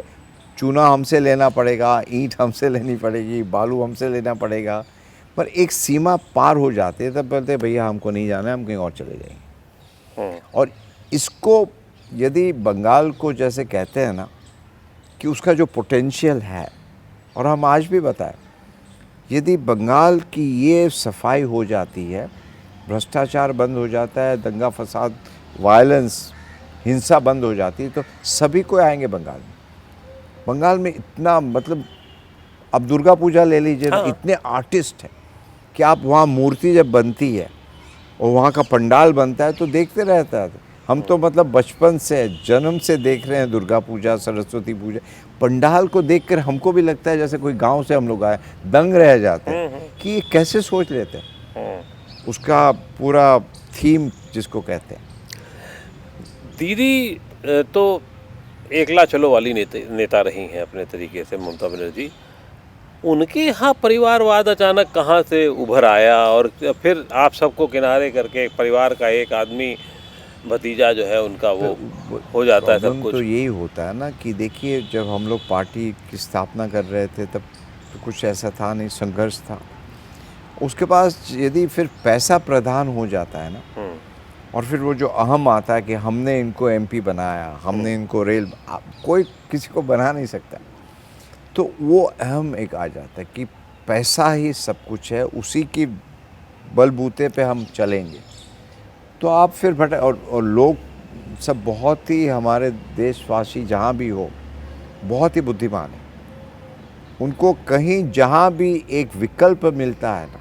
चूना हमसे लेना पड़ेगा, ईंट हमसे लेनी पड़ेगी, बालू हमसे लेना पड़ेगा, पर एक सीमा पार हो जाते हैं तब बोलते भैया हमको नहीं जाना है, हम कहीं और चले जाएंगे। और इसको यदि बंगाल को जैसे कहते हैं ना कि उसका जो पोटेंशियल है, और हम आज भी बताएं, यदि बंगाल की ये सफाई हो जाती है, भ्रष्टाचार बंद हो जाता है, दंगा फसाद वायलेंस हिंसा बंद हो जाती है, तो सभी को आएंगे बंगाल में। बंगाल में इतना, मतलब अब दुर्गा पूजा ले लीजिए ना, इतने आर्टिस्ट हैं कि आप वहाँ मूर्ति जब बनती है और वहाँ का पंडाल बनता है तो देखते रहता है। हम तो मतलब बचपन से, जन्म से देख रहे हैं दुर्गा पूजा, सरस्वती पूजा, पंडाल को देखकर हमको भी लगता है जैसे कोई गांव से हम लोग आए, दंग रह जाते हैं कि ये कैसे सोच लेते हैं, उसका पूरा थीम जिसको कहते हैं। दीदी तो एकला चलो वाली नेता रही हैं अपने तरीके से, ममता बनर्जी। उनके यहाँ परिवारवाद अचानक कहाँ से उभर आया, और फिर आप सबको किनारे करके परिवार का एक आदमी भतीजा जो है उनका वो हो जाता है सब कुछ? तो यही होता है ना कि देखिए जब हम लोग पार्टी की स्थापना कर रहे थे तब तो कुछ ऐसा था नहीं, संघर्ष था। उसके पास यदि फिर पैसा प्रधान हो जाता है ना, और फिर वो जो अहम आता है कि हमने इनको एमपी बनाया, हमने इनको रेल, कोई किसी को बना नहीं सकता, तो वो अहम एक आ जाता है कि पैसा ही सब कुछ है, उसी की बलबूते पे हम चलेंगे। तो आप फिर भटक, और लोग सब बहुत ही, हमारे देशवासी जहाँ भी हो बहुत ही बुद्धिमान है, उनको कहीं जहां भी एक विकल्प मिलता है ना,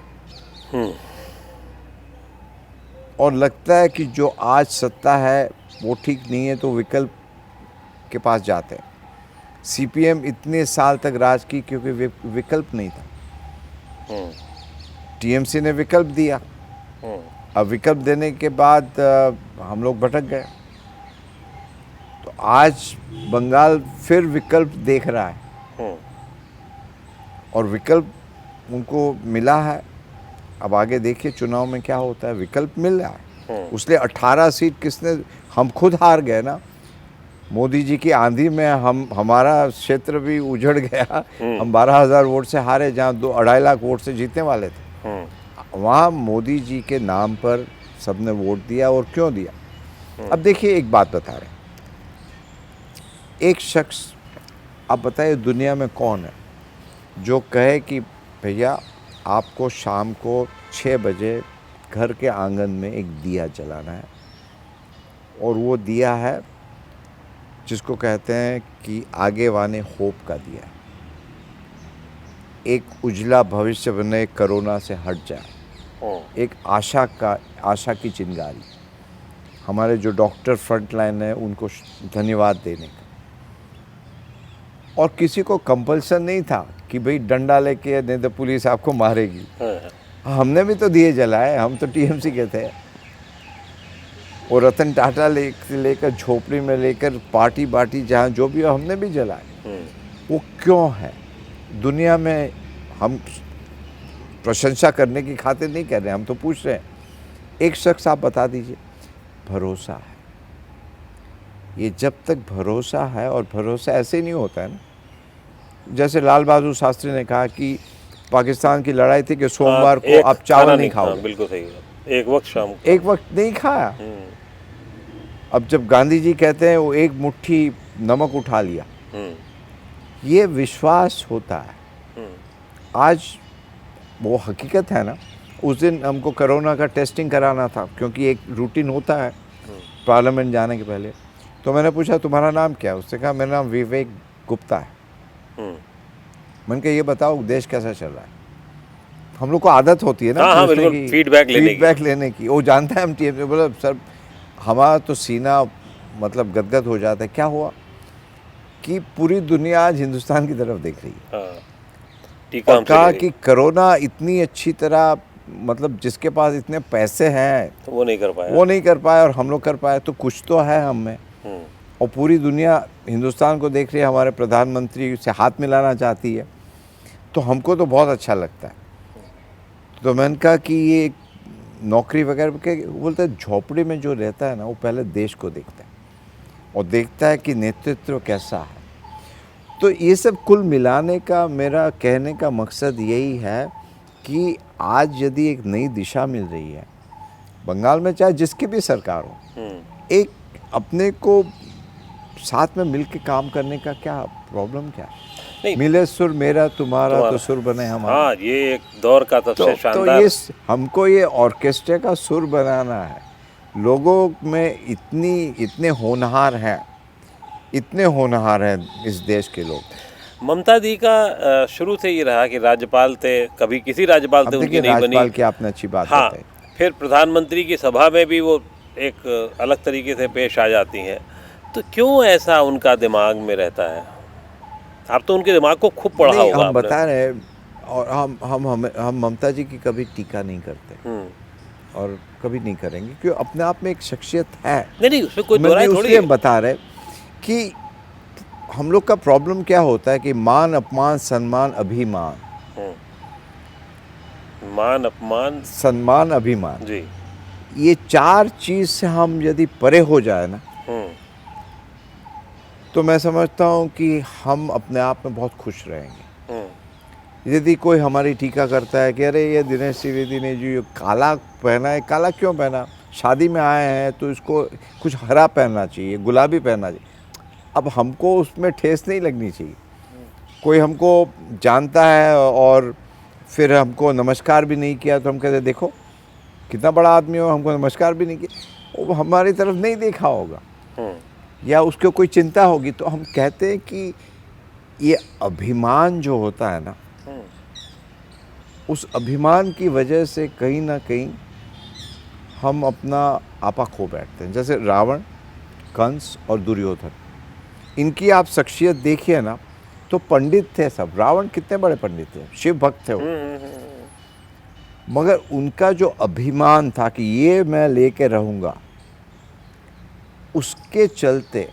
और लगता है कि जो आज सत्ता है वो ठीक नहीं है, तो विकल्प के पास जाते हैं। सीपीएम इतने साल तक राज की क्योंकि विकल्प नहीं था। टीएमसी ने विकल्प दिया, अब विकल्प देने के बाद हम लोग भटक गए। तो आज बंगाल फिर विकल्प देख रहा है और विकल्प उनको मिला है। अब आगे देखिए चुनाव में क्या होता है। विकल्प मिल रहा है, उसलिए 18 सीट किसने, हम खुद हार गए ना मोदी जी की आंधी में। हमारा क्षेत्र भी उजड़ गया। हम 12,000 वोट से हारे, जहाँ 2-2.5 लाख वोट से जीतने वाले थे। वहाँ मोदी जी के नाम पर सबने वोट दिया। और क्यों दिया? अब देखिए एक बात बता रहे, एक शख्स, आप बताइए दुनिया में कौन है जो कहे कि भैया आपको शाम को 6 बजे घर के आंगन में एक दिया जलाना है, और वो दिया है जिसको कहते हैं कि आगे वाने होप का दिया, एक उजला भविष्य बने, कोरोना से हट जाए, एक आशा की चिंगारी। हमारे जो डॉक्टर फ्रंट लाइन है उनको धन्यवाद देने का। और किसी को कंपल्सन नहीं था कि भाई डंडा लेके, नहीं तो पुलिस आपको मारेगी। हमने भी तो दिए जलाए, हम तो टीएमसी के थे। और रतन टाटा लेकर झोपड़ी में लेकर पार्टी बाटी जहाँ जो भी हो, हमने भी जलाए। वो क्यों है? दुनिया में हम प्रशंसा करने की खातिर नहीं कर रहे, हम तो पूछ रहे हैं। एक शख्स आप बता दीजिए, भरोसा है। ये जब तक भरोसा है, और भरोसा ऐसे नहीं होता है ना, जैसे लाल बहादुर शास्त्री ने कहा कि पाकिस्तान की लड़ाई थी कि सोमवार को आप चावल नहीं खाओगे। बिल्कुल सही है। एक वक्त शाम को, एक वक्त नहीं खाया। अब जब गांधी जी कहते हैं वो एक मुट्ठी नमक उठा लिया, ये विश्वास होता है। आज वो हकीकत है ना। उस दिन हमको कोरोना का टेस्टिंग कराना था, क्योंकि एक रूटीन होता है पार्लियामेंट जाने के पहले। तो मैंने पूछा तुम्हारा नाम क्या है? उसने कहा मेरा नाम विवेक गुप्ता है। मैंने कहा ये बताओ देश कैसा चल रहा है? हम लोग को आदत होती है ना पूछने की, फीडबैक लेने की। वो जानता है हम टीएम। बोला सर हमारा तो सीना मतलब गदगद हो जाता है। क्या हुआ कि पूरी दुनिया आज हिंदुस्तान की तरफ देख रही है। और कहा कि कोरोना इतनी अच्छी तरह, मतलब जिसके पास इतने पैसे हैं तो वो नहीं कर पाया, और हम लोग कर पाए। तो कुछ तो है हम में। और पूरी दुनिया हिंदुस्तान को देख रही है, हमारे प्रधानमंत्री से हाथ मिलाना चाहती है। तो हमको तो बहुत अच्छा लगता है। तो मैंने कहा कि ये नौकरी वगैरह के, बोलते हैं झोपड़ी में जो रहता है ना, वो पहले देश को देखता है और देखता है कि नेतृत्व कैसा है। तो ये सब कुल मिलाने का मेरा कहने का मकसद यही है कि आज यदि एक नई दिशा मिल रही है बंगाल में, चाहे जिसकी भी सरकार हो, एक अपने को साथ में मिल के काम करने का क्या प्रॉब्लम क्या है? मिले सुर मेरा तुम्हारा तो सुर बने हमारा। हाँ, ये एक दौर का सबसे शानदार। तो ये हमको ये ऑर्केस्ट्रा का सुर बनाना है। लोगों में इतने होनहार हैं इस देश के लोग। ममता दी का शुरू से ये रहा कि राज्यपाल थे, कभी किसी राज्यपाल से उनकी नहीं बनी। राज्यपाल की आपने अच्छी बात हाँ, बताई। फिर प्रधानमंत्री की सभा में भी वो एक अलग तरीके से पेश आ जाती हैं। तो क्यों ऐसा उनका दिमाग में रहता है? आप तो उनके दिमाग को खूब पढ़ा होगा। हम बता रहे हैं, और हम ममता जी की कभी टीका नहीं करते और कभी नहीं करेंगे, क्योंकि अपने आप में एक शख्सियत है। नहीं, उसमें कोई दोहराई थोड़ी है। हम बता रहे कि हम लोग का प्रॉब्लम क्या होता है कि मान अपमान सम्मान अभिमान, मान अपमान सम्मान अभिमान जी, ये 4 चीज से हम यदि परे हो जाए ना, तो मैं समझता हूँ कि हम अपने आप में बहुत खुश रहेंगे। यदि कोई हमारी टीका करता है कि अरे ये दिनेश त्रिवेदी ने जो काला पहना है, काला क्यों पहना? शादी में आए हैं तो इसको कुछ हरा पहनना चाहिए, गुलाबी पहनना चाहिए। अब हमको उसमें ठेस नहीं लगनी चाहिए। कोई हमको जानता है और फिर हमको नमस्कार भी नहीं किया तो हम कहते देखो कितना बड़ा आदमी हो, हमको नमस्कार भी नहीं किया। वो हमारी तरफ नहीं देखा होगा या उसको कोई चिंता होगी। तो हम कहते हैं कि ये अभिमान जो होता है ना, उस अभिमान की वजह से कहीं ना कहीं हम अपना आपा खो बैठते हैं। जैसे रावण, कंस और दुर्योधन, इनकी आप शख्सियत देखिए ना तो पंडित थे सब। रावण कितने बड़े पंडित थे, शिव भक्त थे वो, मगर उनका जो अभिमान था कि ये मैं लेके रहूँगा, उसके चलते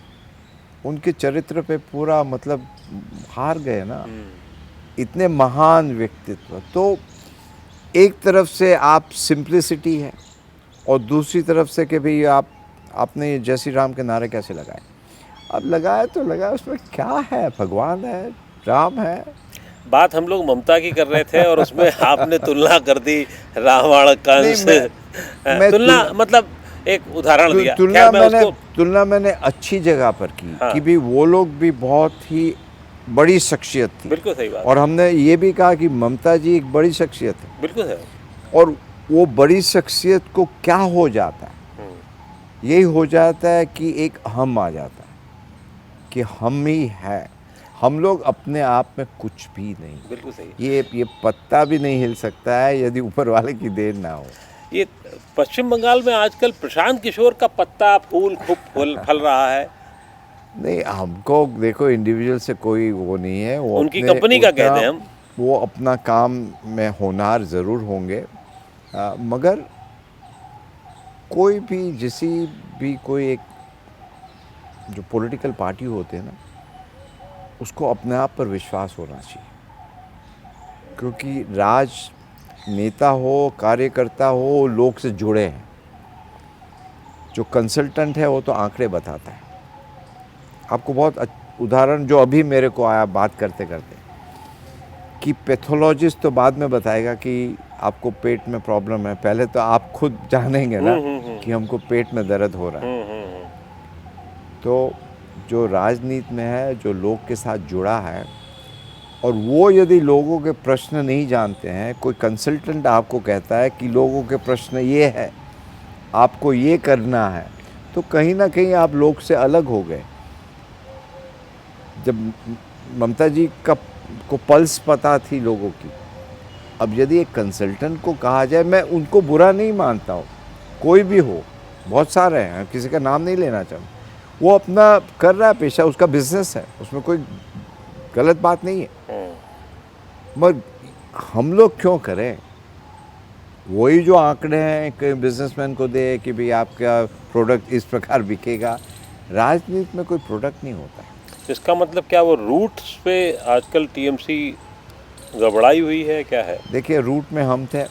उनके चरित्र पे पूरा मतलब हार गए ना। इतने महान व्यक्तित्व। तो एक तरफ से आप सिंप्लिसिटी है और दूसरी तरफ से कि भाई आपने जय श्री राम के नारे कैसे लगाए। अब लगाए तो लगाए, उसमें क्या है, भगवान है, राम है। बात हम लोग ममता की कर रहे थे और उसमें आपने तुलना कर दी रावण कंस। मैं तुलना मतलब एक उदाहरण दिया। तुलना मैं मैंने उसको तुलना मैंने अच्छी जगह पर की। हाँ। कि भी वो लोग भी बहुत ही बड़ी शख्सियत थी। बिल्कुल सही बात। और हमने ये भी कहा कि ममता जी एक बड़ी शख्सियत है। बिल्कुल है। और वो बड़ी शख्सियत को क्या हो जाता है, यही हो जाता है कि एक हम आ जाता है कि हम ही है, हम लोग अपने आप में कुछ भी नहीं। बिल्कुल सही। ये पत्ता भी नहीं हिल सकता है यदि ऊपर वाले की देर ना हो। ये पश्चिम बंगाल में आजकल प्रशांत किशोर का पत्ता फूल खूब फल रहा है। नहीं, हमको देखो इंडिविजुअल से कोई वो नहीं है, वो उनकी कंपनी का कहते हैं हम। वो अपना काम में होनहार ज़रूर होंगे, मगर कोई भी जिसी भी कोई एक जो पॉलिटिकल पार्टी होते हैं ना, उसको अपने आप पर विश्वास होना चाहिए। क्योंकि राजनेता हो, कार्यकर्ता हो, लोग से जुड़े हैं। जो कंसल्टेंट है वो तो आंकड़े बताता है। आपको बहुत उदाहरण जो अभी मेरे को आया बात करते करते, कि पैथोलॉजिस्ट तो बाद में बताएगा कि आपको पेट में प्रॉब्लम है, पहले तो आप खुद जानेंगे ना कि हमको पेट में दर्द हो रहा है। तो जो राजनीति में है, जो लोग के साथ जुड़ा है, और वो यदि लोगों के प्रश्न नहीं जानते हैं, कोई कंसल्टेंट आपको कहता है कि लोगों के प्रश्न ये है, आपको ये करना है, तो कहीं ना कहीं आप लोग से अलग हो गए। जब ममता जी को पल्स पता थी लोगों की, अब यदि एक कंसल्टेंट को कहा जाए, मैं उनको बुरा नहीं मानता हूँ, कोई भी हो, बहुत सारे हैं, किसी का नाम नहीं लेना चाहूँ, वो अपना कर रहा है पेशा, उसका बिजनेस है, उसमें कोई गलत बात नहीं है। मगर हम लोग क्यों करें? वही जो आंकड़े हैं कि बिजनेसमैन को दे कि भाई आपका प्रोडक्ट इस प्रकार बिकेगा। राजनीति में कोई प्रोडक्ट नहीं होता। इसका मतलब क्या वो रूट्स पे आजकल टीएमसी गड़बड़ाई हुई है, क्या है? देखिए, रूट में हम थे,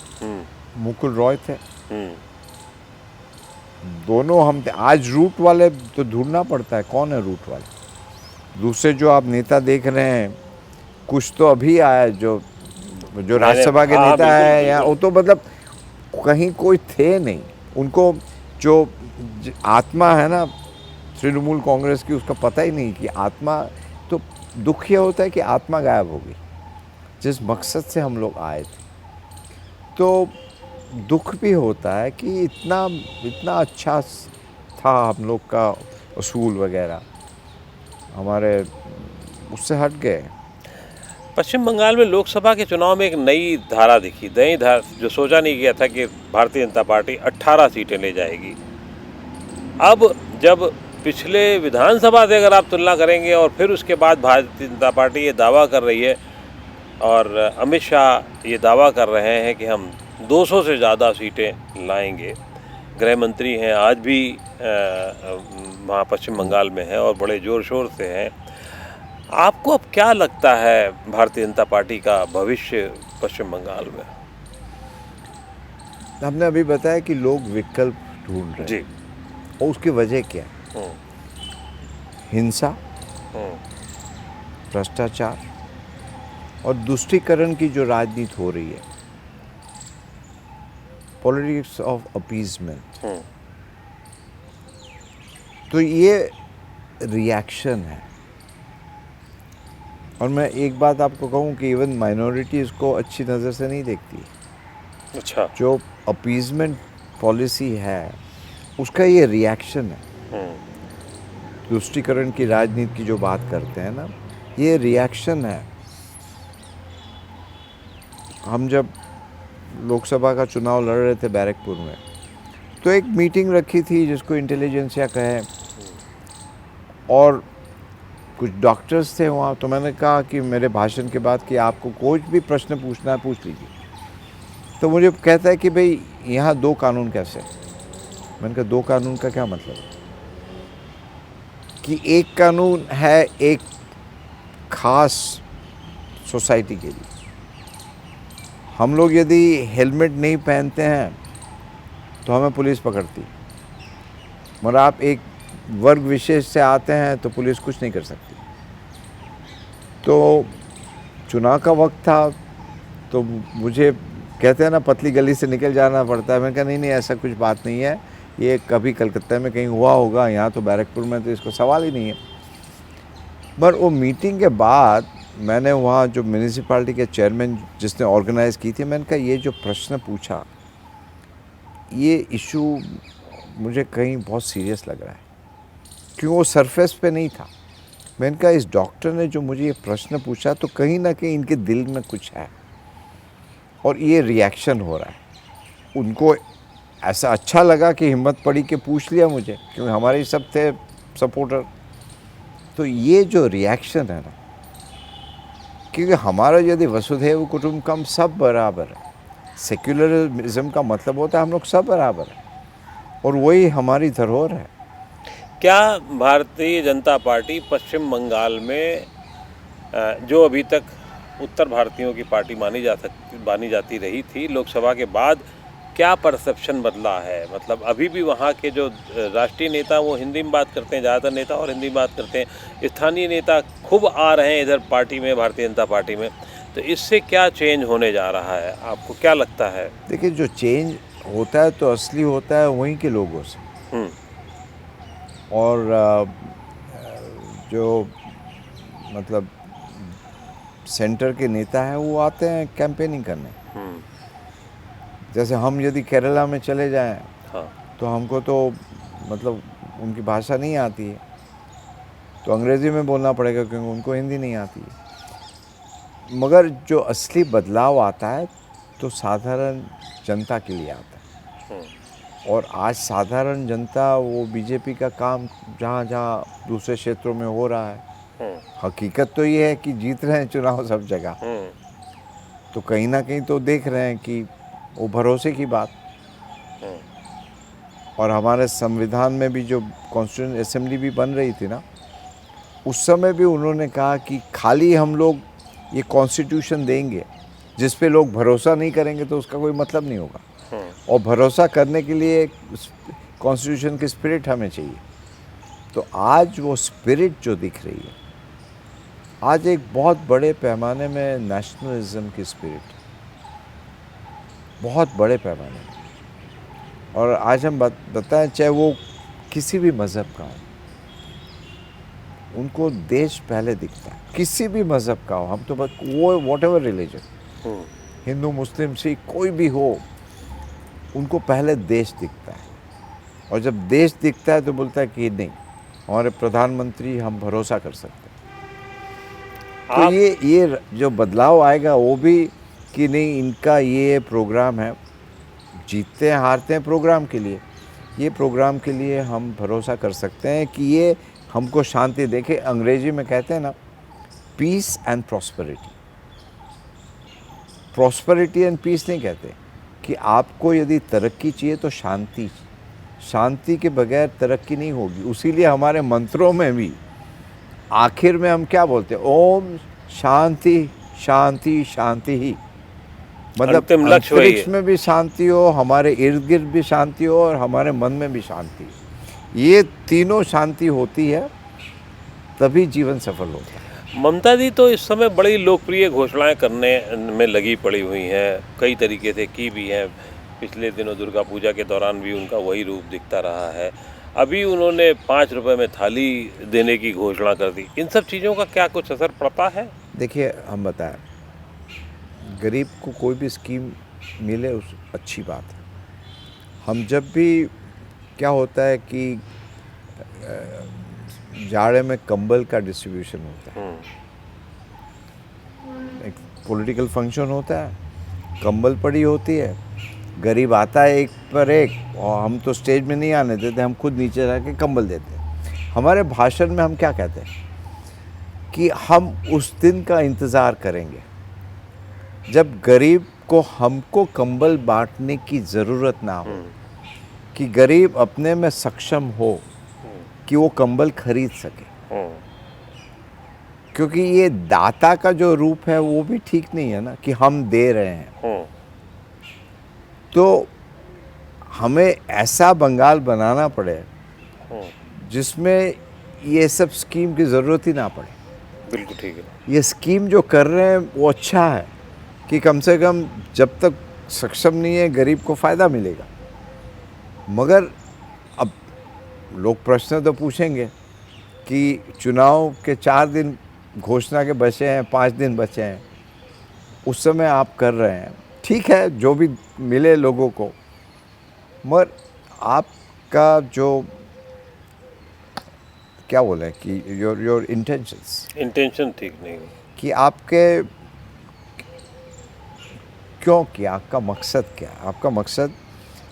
मुकुल रॉय थे, दोनों हम थे। आज रूट वाले तो ढूंढना पड़ता है, कौन है रूट वाले। दूसरे जो आप नेता देख रहे हैं, कुछ तो अभी आया जो राज्यसभा के नेता है, या वो तो मतलब कहीं कोई थे नहीं। उनको जो आत्मा है ना तृणमूल कांग्रेस की, उसका पता ही नहीं कि आत्मा, तो दुख ये होता है कि आत्मा गायब हो गई जिस मकसद से हम लोग आए थे। तो दुख भी होता है कि इतना अच्छा था हम लोग का असूल वगैरह, हमारे उससे हट गए। पश्चिम बंगाल में लोकसभा के चुनाव में एक नई धारा दिखी, नई धारा जो सोचा नहीं गया था कि भारतीय जनता पार्टी 18 सीटें ले जाएगी। अब जब पिछले विधानसभा से अगर आप तुलना करेंगे और फिर उसके बाद भारतीय जनता पार्टी ये दावा कर रही है, और अमित शाह ये दावा कर रहे हैं कि हम 200 से ज़्यादा सीटें लाएंगे। गृह मंत्री हैं, आज भी वहाँ पश्चिम बंगाल में हैं और बड़े ज़ोर शोर से हैं। आपको अब क्या लगता है भारतीय जनता पार्टी का भविष्य पश्चिम बंगाल में? हमने अभी बताया कि लोग विकल्प ढूंढ रहे हैं जी। और उसकी वजह क्या है? हिंसा, भ्रष्टाचार और दुष्टीकरण की जो राजनीति हो रही है, पॉलिटिक्स ऑफ अपीजमेंट, तो ये रिएक्शन है। और मैं एक बात आपको कहूँ कि इवन माइनॉरिटीज़ को अच्छी नज़र से नहीं देखती। अच्छा। जो अपीजमेंट पॉलिसी है उसका ये रिएक्शन है। तुष्टीकरण की राजनीति की जो बात करते हैं ना, ये रिएक्शन है। हम जब लोकसभा का चुनाव लड़ रहे थे बैरकपुर में, तो एक मीटिंग रखी थी जिसको इंटेलिजेंसिया कहे, और कुछ डॉक्टर्स थे वहाँ। तो मैंने कहा कि मेरे भाषण के बाद कि आपको कोई भी प्रश्न पूछना है पूछ लीजिए। तो मुझे कहता है कि भाई यहाँ दो कानून कैसे? मैंने कहा दो कानून का क्या मतलब? कि एक कानून है एक खास सोसाइटी के लिए। हम लोग यदि हेलमेट नहीं पहनते हैं तो हमें पुलिस पकड़ती, मगर आप एक वर्ग विशेष से आते हैं तो पुलिस कुछ नहीं कर सकती। तो चुनाव का वक्त था, तो मुझे कहते हैं ना पतली गली से निकल जाना पड़ता है। मैंने कहा नहीं ऐसा कुछ बात नहीं है, ये कभी कलकत्ता में कहीं हुआ होगा, यहाँ तो बैरकपुर में तो इसको सवाल ही नहीं है। पर वो मीटिंग के बाद मैंने वहाँ जो म्यूनिसिपैलिटी के चेयरमैन जिसने ऑर्गेनाइज़ की थी, मैंने कहा ये जो प्रश्न पूछा, ये इशू मुझे कहीं बहुत सीरियस लग रहा है, क्यों वो सरफेस पे नहीं था। मैंने कहा इस डॉक्टर ने जो मुझे ये प्रश्न पूछा तो कहीं ना कहीं इनके दिल में कुछ है, और ये रिएक्शन हो रहा है। उनको ऐसा अच्छा लगा कि हिम्मत पड़ी कि पूछ लिया मुझे, क्योंकि हमारे ही सब थे सपोर्टर। तो ये जो रिएक्शन है ना, क्योंकि हमारा यदि वसुधैव कुटुंबकम सब बराबर है, सेक्युलरिज्म का मतलब होता है हम लोग सब बराबर है, और वही हमारी धरोहर है। क्या भारतीय जनता पार्टी पश्चिम बंगाल में जो अभी तक उत्तर भारतीयों की पार्टी मानी जाती रही थी, लोकसभा के बाद क्या परसेप्शन बदला है? मतलब अभी भी वहाँ के जो राष्ट्रीय नेता वो हिंदी में बात करते हैं, ज़्यादातर नेता, और हिंदी में बात करते हैं। स्थानीय नेता खूब आ रहे हैं इधर पार्टी में, भारतीय जनता पार्टी में। तो इससे क्या चेंज होने जा रहा है, आपको क्या लगता है? देखिए, जो चेंज होता है तो असली होता है वहीं के लोगों से। और जो मतलब सेंटर के नेता हैं वो आते हैं कैंपेनिंग करने। जैसे हम यदि केरला में चले जाएं, हाँ। तो हमको तो मतलब उनकी भाषा नहीं आती है, तो अंग्रेज़ी में बोलना पड़ेगा क्योंकि उनको हिंदी नहीं आती है। मगर जो असली बदलाव आता है तो साधारण जनता के लिए आता है। और आज साधारण जनता वो बीजेपी का काम जहाँ जहाँ दूसरे क्षेत्रों में हो रहा है, हकीकत तो ये है कि जीत रहे हैं चुनाव सब जगह, तो कहीं ना कहीं तो देख रहे हैं कि वो भरोसे की बात। और हमारे संविधान में भी जो कॉन्स्टिट्यूएंट असेंबली भी बन रही थी ना, उस समय भी उन्होंने कहा कि खाली हम लोग ये कॉन्स्टिट्यूशन देंगे, जिस पे लोग भरोसा नहीं करेंगे तो उसका कोई मतलब नहीं होगा। और भरोसा करने के लिए कॉन्स्टिट्यूशन की स्पिरिट हमें चाहिए। तो आज वो स्पिरिट जो दिख रही है, आज एक बहुत बड़े पैमाने में नेशनलिज्म की स्पिरिट, बहुत बड़े पैमाने में। और आज हम बताएं, चाहे वो किसी भी मज़हब का हो, उनको देश पहले दिखता है। किसी भी मज़हब का हो, हम तो बस वो व्हाटएवर रिलीजन, हिंदू मुस्लिम सिख कोई भी हो, उनको पहले देश दिखता है। और जब देश दिखता है तो बोलता है कि नहीं, हमारे प्रधानमंत्री हम भरोसा कर सकते हैं। तो ये जो बदलाव आएगा वो भी कि नहीं, इनका ये प्रोग्राम है, जीतते हैं हारते हैं प्रोग्राम के लिए, ये प्रोग्राम के लिए हम भरोसा कर सकते हैं कि ये हमको शांति देखे। अंग्रेजी में कहते हैं ना, peace and prosperity. Prosperity and peace नहीं कहते, कि आपको यदि तरक्की चाहिए तो शांति के बगैर तरक्की नहीं होगी। उसीलिए हमारे मंत्रों में भी आखिर में हम क्या बोलते हैं, ओम शांति शांति शांति ही। मतलब अंतरिक्ष में भी शांति हो, हमारे इर्द गिर्द भी शांति हो, और हमारे मन में भी शांति हो। ये तीनों शांति होती है तभी जीवन सफल होता है। ममता जी तो इस समय बड़ी लोकप्रिय घोषणाएं करने में लगी पड़ी हुई हैं, कई तरीके से की भी हैं। पिछले दिनों दुर्गा पूजा के दौरान भी उनका वही रूप दिखता रहा है। अभी उन्होंने 5 रुपए में थाली देने की घोषणा कर दी। इन सब चीज़ों का क्या कुछ असर पड़ता है? देखिए, हम बताएं, गरीब को कोई भी स्कीम मिले उस अच्छी बात है। हम जब भी क्या होता है कि जाड़े में कंबल का डिस्ट्रीब्यूशन होता है, एक पॉलिटिकल फंक्शन होता है, कंबल पड़ी होती है, गरीब आता है एक पर एक, और हम तो स्टेज में नहीं आने देते, हम खुद नीचे जाके कंबल देते हैं। हमारे भाषण में हम क्या कहते हैं कि हम उस दिन का इंतज़ार करेंगे जब गरीब को हमको कंबल बांटने की ज़रूरत ना हो, कि गरीब अपने में सक्षम हो कि वो कंबल खरीद सके। क्योंकि ये दाता का जो रूप है वो भी ठीक नहीं है ना, कि हम दे रहे हैं। तो हमें ऐसा बंगाल बनाना पड़े जिसमें ये सब स्कीम की ज़रूरत ही ना पड़े। बिल्कुल ठीक है। ये स्कीम जो कर रहे हैं वो अच्छा है कि कम से कम जब तक सक्षम नहीं है गरीब को फ़ायदा मिलेगा। मगर अब लोग प्रश्न तो पूछेंगे कि चुनाव के 4 दिन घोषणा के बचे हैं, 5 दिन बचे हैं, उस समय आप कर रहे हैं, ठीक है, जो भी मिले लोगों को, मगर आपका जो क्या बोले कि योर इंटेंशन ठीक नहीं है कि आपके क्यों किया, आपका मकसद क्या है? आपका मकसद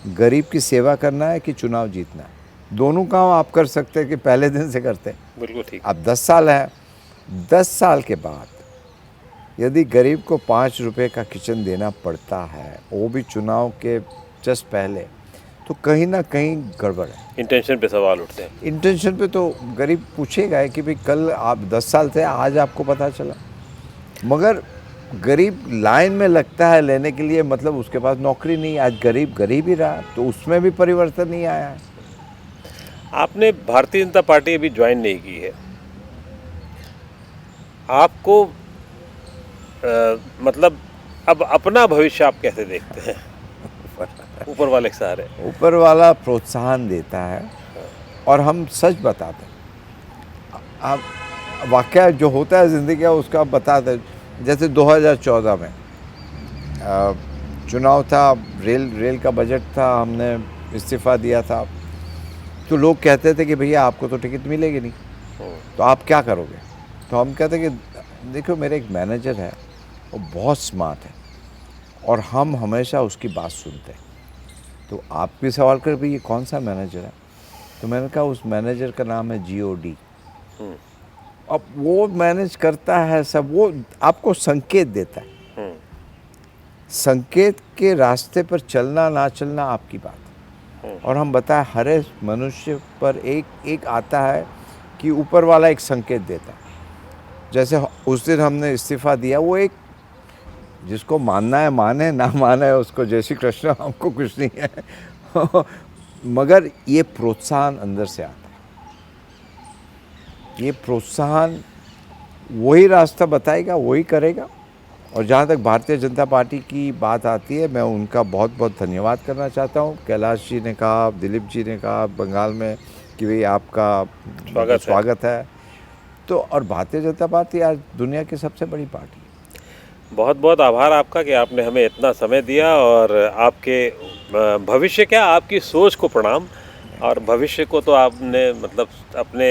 गरीब की सेवा करना है कि चुनाव जीतना है? दोनों काम आप कर सकते हैं कि पहले दिन से करते हैं। बिल्कुल ठीक। अब 10 साल है, 10 साल के बाद यदि गरीब को 5 रुपए का किचन देना पड़ता है, वो भी चुनाव के जस्ट पहले, तो कहीं ना कहीं गड़बड़ है। इंटेंशन पे सवाल उठते हैं। इंटेंशन पे तो गरीब पूछेगा कि भाई कल आप 10 साल थे, आज आपको पता चला। मगर गरीब लाइन में लगता है लेने के लिए, मतलब उसके पास नौकरी नहीं, आज गरीब गरीब ही रहा, तो उसमें भी परिवर्तन नहीं आया है। आपने भारतीय जनता पार्टी अभी ज्वाइन नहीं की है, आपको मतलब अब अपना भविष्य आप कैसे देखते हैं? ऊपर वाले के सहारे। ऊपर वाला प्रोत्साहन देता है और हम सच बताते हैं। आप वाकया जो होता है ज़िंदगी का उसका आप बताते हैं। जैसे 2014 में चुनाव था, रेल का बजट था, हमने इस्तीफ़ा दिया था, तो लोग कहते थे कि भैया आपको तो टिकट मिलेगी नहीं, तो आप क्या करोगे? तो हम कहते कि देखो मेरे एक मैनेजर है, वो बहुत स्मार्ट है और हम हमेशा उसकी बात सुनते हैं। तो आप भी सवाल कर भाई ये कौन सा मैनेजर है? तो मैंने कहा उस मैनेजर का नाम है GOD। अब वो मैनेज करता है सब, वो आपको संकेत देता है। संकेत के रास्ते पर चलना ना चलना आपकी बात है। और हम बताएं हर एक मनुष्य पर एक आता है कि ऊपर वाला एक संकेत देता है। जैसे उस दिन हमने इस्तीफ़ा दिया, वो एक जिसको मानना है माने, ना माने है उसको जय श्री कृष्ण, हमको कुछ नहीं है। मगर ये प्रोत्साहन अंदर से आता है। ये प्रोत्साहन वही रास्ता बताएगा, वही करेगा। और जहाँ तक भारतीय जनता पार्टी की बात आती है, मैं उनका बहुत बहुत धन्यवाद करना चाहता हूँ। कैलाश जी ने कहा, दिलीप जी ने कहा बंगाल में कि भाई आपका स्वागत है। तो और भारतीय जनता पार्टी आज दुनिया की सबसे बड़ी पार्टी है। बहुत बहुत आभार आपका कि आपने हमें इतना समय दिया, और आपके भविष्य क्या, आपकी सोच को प्रणाम। और भविष्य को तो आपने मतलब अपने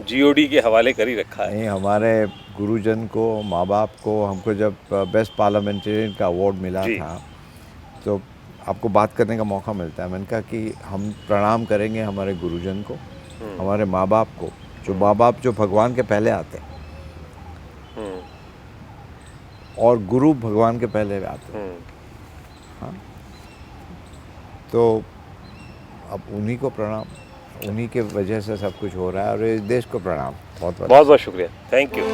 GOD के हवाले कर ही रखा है। नहीं, हमारे गुरुजन को, माँ बाप को, हमको जब बेस्ट पार्लियामेंटेरियन का अवार्ड मिला था, तो आपको बात करने का मौका मिलता है। मैंने कहा कि हम प्रणाम करेंगे हमारे गुरुजन को, हमारे माँ बाप को, जो माँ बाप जो भगवान के पहले आते हैं, और गुरु भगवान के पहले आते हैं। हाँ, तो अब उन्हीं को प्रणाम, उन्हीं के वजह से सब कुछ हो रहा है, और इस देश को प्रणाम। बहुत बहुत शुक्रिया। Thank you.